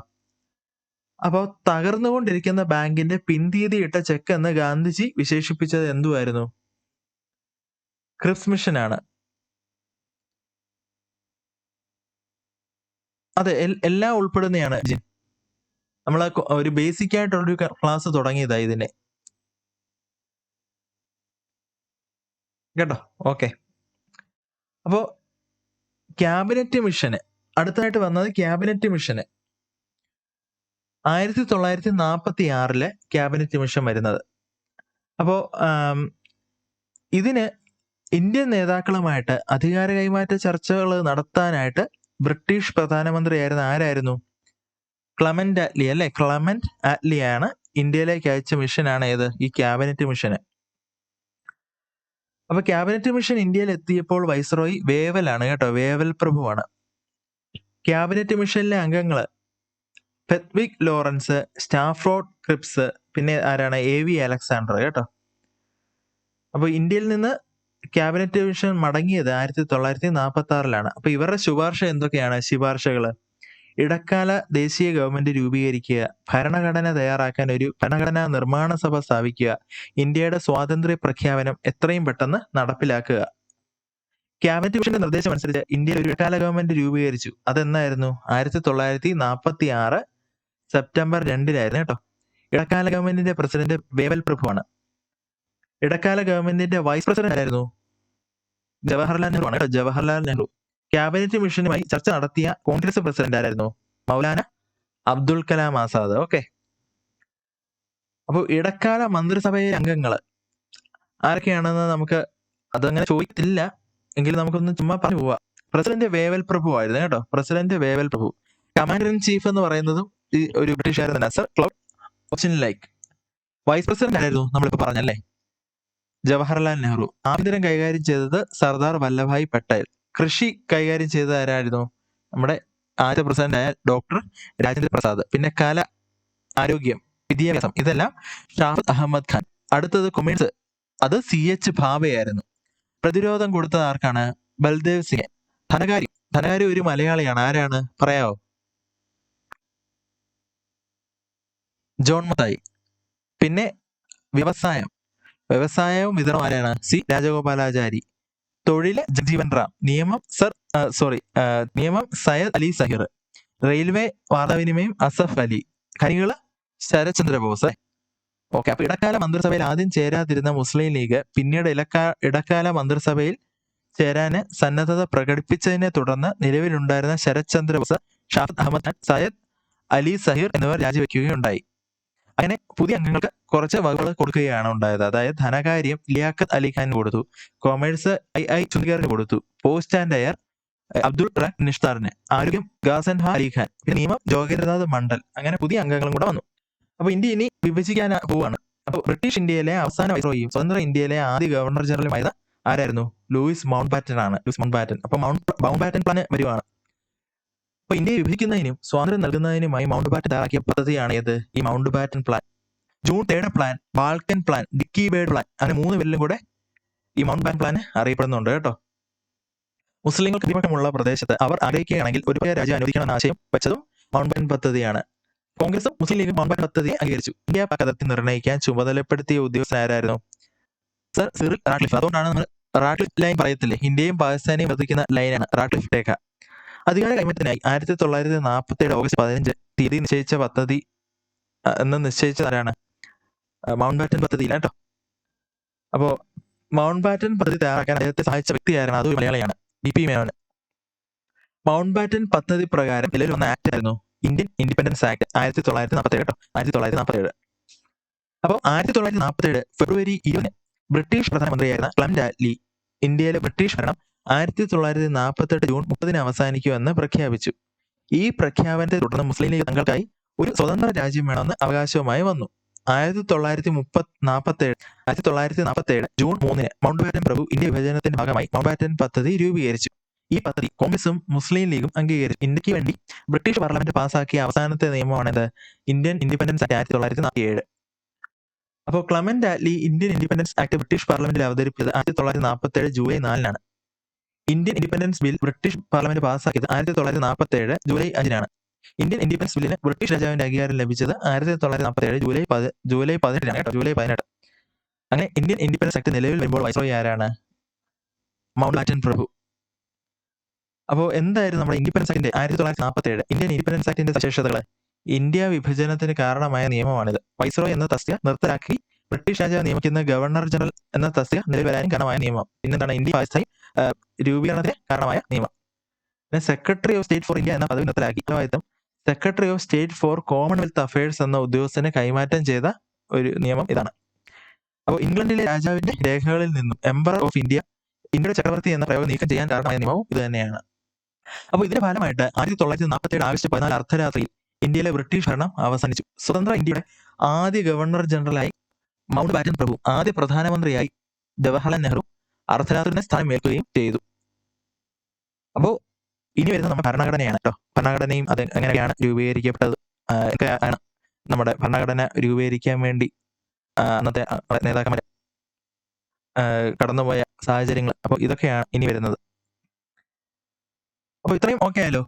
അപ്പോൾ തകർന്നുകൊണ്ടിരിക്കുന്ന ബാങ്കിന്റെ പിൻതീയതിയിട്ട ചെക്ക് എന്ന് ഗാന്ധിജി വിശേഷിപ്പിച്ചത് എന്തുവായിരുന്നു? ക്രിപ്സ് മിഷനാണ്. അതെ, എല്ലാം ഉൾപ്പെടുന്നതാണ്. നമ്മൾ ഒരു ബേസിക് ആയിട്ടുള്ളൊരു ക്ലാസ് തുടങ്ങിയതാ ഇതിനെ കേട്ടോ. ഓക്കെ. അപ്പോ ക്യാബിനറ്റ് മിഷന് അടുത്തായിട്ട് വന്നത് ക്യാബിനറ്റ് മിഷന് 1946 ക്യാബിനറ്റ് മിഷൻ വരുന്നത്. അപ്പോൾ ഇതിന് ഇന്ത്യൻ നേതാക്കളുമായിട്ട് അധികാര കൈമാറ്റ ചർച്ചകൾ നടത്താനായിട്ട് ബ്രിട്ടീഷ് പ്രധാനമന്ത്രിയായിരുന്ന ആരായിരുന്നു? ക്ലമന്റ് ആറ്റ്ലി അല്ലെ? ക്ലമന്റ് ആറ്റ്ലിയാണ് ഇന്ത്യയിലേക്ക് അയച്ച മിഷനാണ് ഏത്? ഈ ക്യാബിനറ്റ് മിഷന്. അപ്പൊ ക്യാബിനറ്റ് മിഷൻ ഇന്ത്യയിൽ എത്തിയപ്പോൾ വൈസ്രോയി വേവലാണ് കേട്ടോ, വേവൽ പ്രഭുവാണ്. ക്യാബിനറ്റ് മിഷനിലെ അംഗങ്ങള് പെത്വിക് ലോറൻസ്, സ്റ്റാഫ്രോഡ് ക്രിപ്സ്, പിന്നെ ആരാണ്? AV അലക്സാണ്ടർ കേട്ടോ. അപ്പൊ ഇന്ത്യയിൽ നിന്ന് ക്യാബിനറ്റ് മിഷൻ മടങ്ങിയത് 1946-ലാണ്. അപ്പൊ ഇവരുടെ ശുപാർശ എന്തൊക്കെയാണ്? ശുപാർശകള്: ഇടക്കാല ദേശീയ ഗവൺമെന്റ് രൂപീകരിക്കുക, ഭരണഘടന തയ്യാറാക്കാൻ ഒരു ഭരണഘടനാ നിർമ്മാണ സഭ സ്ഥാപിക്കുക, ഇന്ത്യയുടെ സ്വാതന്ത്ര്യ പ്രഖ്യാപനം എത്രയും പെട്ടെന്ന് നടപ്പിലാക്കുക. ക്യാബിനറ്റ് മിഷന്റെ നിർദ്ദേശം അനുസരിച്ച് ഇന്ത്യയിൽ ഒരു ഇടക്കാല ഗവൺമെന്റ് രൂപീകരിച്ചു. അതെന്നായിരുന്നു? 1946 സെപ്റ്റംബർ 2-നായിരുന്നു കേട്ടോ. ഇടക്കാല ഗവൺമെന്റിന്റെ പ്രസിഡന്റ് വേവൽ പ്രഭുവാണ്. ഇടക്കാല ഗവൺമെന്റിന്റെ വൈസ് പ്രസിഡന്റ് ആയിരുന്നു? ജവഹർലാൽ നെഹ്റു ആണ് കേട്ടോ, ജവഹർലാൽ നെഹ്റു. ക്യാബിനറ്റ് മിഷനുമായി ചർച്ച നടത്തിയ കോൺഗ്രസ് പ്രസിഡന്റ് ആരായിരുന്നു? മൗലാന അബ്ദുൽ കലാം ആസാദ്. ഓക്കെ. അപ്പോൾ ഇടക്കാല മന്ത്രിസഭയിലെ അംഗങ്ങള് ആരൊക്കെയാണെന്ന് നമുക്ക് അതങ്ങനെ ചോദിക്കത്തില്ല, എങ്കിലും നമുക്കൊന്ന് ചുമ്മാ പറഞ്ഞു പോവാം. പ്രസിഡന്റ് വേവൽ പ്രഭു ആയിരുന്നു കേട്ടോ, പ്രസിഡന്റ് വേവൽ പ്രഭു. കമാൻഡർ ഇൻ ചീഫ് എന്ന് പറയുന്നതും ഈ ഒരു ബ്രിട്ടീഷുകാരൻ തന്നെ, sir Claude Auchinleck. Vice president ആയിരുന്നു നമ്മളിപ്പോ പറഞ്ഞല്ലേ, ജവഹർലാൽ നെഹ്റു. ആഭ്യന്തരം കൈകാര്യം ചെയ്തത് സർദാർ വല്ലഭായ് പട്ടേൽ. കൃഷി കൈകാര്യം ചെയ്തത് ആരായിരുന്നു? നമ്മുടെ ആദ്യ പ്രസിഡന്റായ ഡോക്ടർ രാജേന്ദ്ര പ്രസാദ്. പിന്നെ കല, ആരോഗ്യം, വിദ്യാഭ്യാസം, ഇതെല്ലാം ഷാഫത്ത് അഹമ്മദ് ഖാൻ. അടുത്തത് കൊമേഴ്സ്, അത് CH ഭാവയായിരുന്നു. പ്രതിരോധം കൊടുത്തത് ആർക്കാണ്? ബൽദേവ് സിംഗ്. ധനകാര്യം ഒരു മലയാളിയാണ്. ആരാണ്? പറയാവോ? ജോൺ മത്തായി. പിന്നെ വ്യവസായവും വിതരണം ആരാണ്? C രാജഗോപാലാചാരി. തൊഴില് ജഗ്ജീവൻ റാം. നിയമം സയ്യദ് അലി സഹിർ. റെയിൽവേ വാർത്താവിനിമയം അസഫ് അലി. ഖനികള് ശരത് ചന്ദ്ര ബോസ്. ഓക്കെ. അപ്പൊ ഇടക്കാല മന്ത്രിസഭയിൽ ആദ്യം ചേരാതിരുന്ന മുസ്ലിം ലീഗ് പിന്നീട് ഇടക്കാല മന്ത്രിസഭയിൽ ചേരാന് സന്നദ്ധത പ്രകടിപ്പിച്ചതിനെ തുടർന്ന് നിലവിലുണ്ടായിരുന്ന ശരത് ചന്ദ്ര ബോസ്, ഷാഫത്ത് അഹമ്മദ് ഖാൻ, സയ്യദ് അലി സഹിർ എന്നിവർ രാജിവെക്കുകയുണ്ടായി. അങ്ങനെ പുതിയ അംഗങ്ങൾക്ക് കുറച്ച് വകുപ്പുകൾ കൊടുക്കുകയാണ് ഉണ്ടായത്. അതായത് ധനകാര്യം ലിയാഖത്ത് അലി ഖാൻ കൊടുത്തു, കൊമേഴ്സ് I ചുന്തിഗറിന് കൊടുത്തു, post and air Abdul Rahman നിഷ്താറിന്, ആരോഗ്യം ഗാസൻഹ അലി ഖാൻ, പിന്നെ നിയമം ജോഗേന്ദ്രനാഥ് മണ്ഡൽ. അങ്ങനെ പുതിയ അംഗങ്ങളും കൂടെ വന്നു. അപ്പൊ ഇന്ത്യ ഇനി വിഭജിക്കാൻ പോവാണ്. അപ്പൊ ബ്രിട്ടീഷ് ഇന്ത്യയിലെ അവസാന വൈസ്രോയിയും സ്വതന്ത്ര ഇന്ത്യയിലെ ആദ്യ ഗവർണർ ജനറലുമായത് ആരായിരുന്നു? ലൂയിസ് മൗണ്ട് ബാറ്റൻ ആണ്. അപ്പൊ മൗണ്ട് ബാറ്റൻ പ്ലാൻ വരുവാണ്. അപ്പൊ ഇന്ത്യയെ വിഭജിക്കുന്നതിനും സ്വാതന്ത്ര്യം നൽകുന്നതിനുമായി മൗണ്ട് ബാറ്റൻ തയ്യാറാക്കിയ പദ്ധതിയാണ് ഏത്? ഈ mount batten plan. June 3 plan, Balkan plan, Dickie Bird plan, അങ്ങനെ 3 പേരിലും കൂടെ ഈ മൗണ്ട് ബാറ്റൻ പ്ലാൻ അറിയപ്പെടുന്നുണ്ട് കേട്ടോ. മുസ്ലിങ്ങൾക്ക് ഭൂരിപക്ഷമുള്ള പ്രദേശത്ത് അവർ ആഗ്രഹിക്കുകയാണെങ്കിൽ ഒരു രാജ്യം അനുവദിക്കണമെന്ന ആശയം വെച്ചതും മൗണ്ട് ബാറ്റൻ പദ്ധതിയാണ്. കോൺഗ്രസും മുസ്ലിം ലീഗും മൗണ്ട് ബാറ്റൻ പദ്ധതിയെ അംഗീകരിച്ചു. ഇന്ത്യ പാക് അതിർത്തി നിർണ്ണയിക്കാൻ ചുമതലപ്പെടുത്തിയ ഉദ്യോഗസ്ഥൻ ആരായിരുന്നു? Sir Cyril Radcliffe. അതുകൊണ്ടാണ് നമ്മൾ റാഡ്ക്ലിഫ് ലൈൻ പറയത്തില്ലേ, ഇന്ത്യയും പാകിസ്ഥാനെയും വർദ്ധിക്കുന്ന ലൈനാണ് റാഡ്ക്ലിഫ് രേഖ. അധികാര കൈമാറ്റത്തിനായി 1947 ഓഗസ്റ്റ് 15 തീയതി നിശ്ചയിച്ച പദ്ധതി എന്ന് നിശ്ചയിച്ചതാരാണ്? മൗണ്ട് ബാറ്റൻ പദ്ധതിയിലാണ് കേട്ടോ. അപ്പോ മൗണ്ട് ബാറ്റൻ പദ്ധതി തയ്യാറാക്കാൻ അദ്ദേഹത്തെ സഹായിച്ച വ്യക്തി ആരാണ്? അതൊരു മലയാളിയാണ്, BP മേനോൻ. മൗണ്ട് ബാറ്റൻ പദ്ധതി പ്രകാരം നിലവിൽ വന്ന ആക്ട് ആയിരുന്നു ഇന്ത്യൻ ഇൻഡിപെൻഡൻസ് ആക്ട് 1947 കേട്ടോ, 1947. അപ്പോൾ 1947 ഫെബ്രുവരി 20 ബ്രിട്ടീഷ് പ്രധാനമന്ത്രിയായിരുന്ന ക്ലമന്റ് ആറ്റ്ലി ഇന്ത്യയിലെ ബ്രിട്ടീഷ് ഭരണം 1948 ജൂൺ 30 അവസാനിക്കുമെന്ന് പ്രഖ്യാപിച്ചു. ഈ പ്രഖ്യാപനത്തെ തുടർന്ന് മുസ്ലിം ലീഗ് തങ്ങൾക്കായി ഒരു സ്വതന്ത്ര രാജ്യം വേണമെന്ന് അവകാശവുമായി വന്നു. 1947 ജൂൺ 3 മൗണ്ട് ബാറ്റൻ പ്രഭു ഇന്ത്യ വിഭജനത്തിന്റെ ഭാഗമായി മൗണ്ട് ബാറ്റൻ പദ്ധതി രൂപീകരിച്ചു. ഈ പദ്ധതി കോൺഗ്രസും മുസ്ലിം ലീഗും അംഗീകരിച്ചു. ഇന്ത്യക്ക് വേണ്ടി ബ്രിട്ടീഷ് പാർലമെന്റ് പാസാക്കിയ അവസാനത്തെ നിയമമാണിത്, ഇന്ത്യൻ ഇൻഡിപെൻഡൻസ് ആക്ട് 1947. അപ്പോൾ Clement Attlee Indian independence act British പാർലമെന്റിൽ അവതരിപ്പിച്ചത് 1947 July 4 Indian independence bill British parliament പാസാക്കിയത് 1947 ജൂലൈ 5 ഇന്ത്യൻ ഇൻഡിപെൻഡൻസ് ബില്ലിന് ബ്രിട്ടീഷ് രാജാവിന്റെ അംഗീകാരം ലഭിച്ചത് 1947 ജൂലൈ 18 കേട്ടോ, ജൂലൈ 18. അങ്ങനെ ഇന്ത്യൻ ഇൻഡിപെൻഡൻസ് ആക്ട് നിലവിൽ വരുമ്പോൾ വൈസ്രോയി ആരാണ്? മൗണ്ട് ബാറ്റൻ പ്രഭു. അപ്പോൾ എന്തായിരുന്നു നമ്മുടെ ഇൻഡിപെൻഡൻസ് ആക്ടിന്റെ 1947 ഇന്ത്യൻ ഇൻഡിപെൻഡൻസ് ആക്ടിന്റെ സവിശേഷതകൾ? ഇന്ത്യ വിഭജനത്തിന് കാരണമായ നിയമമാണിത്. വൈസ്രോയി എന്ന തസ്തിക നിർത്തലാക്കി ബ്രിട്ടീഷ് രാജാവ് നിയമിക്കുന്ന ഗവർണർ ജനറൽ എന്ന തസ്തിക നിലവിൽ വരാനും കാരണമായ നിയമം. പിന്നെന്താണ്? ഇന്ത്യ പാകിസ്ഥാൻ രൂപീകരണത്തിന് കാരണമായ നിയമം. പിന്നെ secretary of state for India എന്ന പദവി നിർത്തലാക്കി. ഉത്തരവാദിത്തം secretary of state for Commonwealth affairs എന്ന ഉദ്യോഗസ്ഥനെ കൈമാറ്റം ചെയ്ത ഒരു നിയമം ഇതാണ്. അപ്പോൾ ഇംഗ്ലണ്ടിലെ രാജാവിന്റെ രേഖകളിൽ നിന്നും എംപറർ ഓഫ് ഇന്ത്യയുടെ ചക്രവർത്തി എന്ന പ്രയോഗം നീക്കം ചെയ്യാൻ കാരണമായ നിയമവും ഇത് തന്നെയാണ്. അപ്പോൾ ഇതിന്റെ ഫലമായിട്ട് 1947 ആഗസ്റ്റ് 14 അർദ്ധരാത്രിയിൽ ഇന്ത്യയിലെ ബ്രിട്ടീഷ് ഭരണം അവസാനിച്ചു. സ്വതന്ത്ര ഇന്ത്യയുടെ ആദ്യ ഗവർണർ ജനറലായി മൗണ്ട് ബാറ്റൻ പ്രഭു, ആദ്യ പ്രധാനമന്ത്രിയായി ജവഹർലാൽ നെഹ്റു അർദ്ധരാത്രിയുടെ സ്ഥാനം ഏൽക്കുകയും ചെയ്തു. അപ്പോൾ ഇനി വരുന്നത് നമ്മുടെ ഭരണഘടനയാണ് കേട്ടോ. ഭരണഘടനയും അത് എങ്ങനെയാണ് രൂപീകരിക്കപ്പെട്ടത് ഒക്കെയാണ് നമ്മുടെ ഭരണഘടന രൂപീകരിക്കാൻ വേണ്ടി അന്നത്തെ നേതാക്കന്മാർ കടന്നുപോയ സാഹചര്യങ്ങൾ. അപ്പോൾ ഇതൊക്കെയാണ് ഇനി വരുന്നത്. അപ്പോൾ ഇത്രയും ഓക്കെ ആയല്ലോ.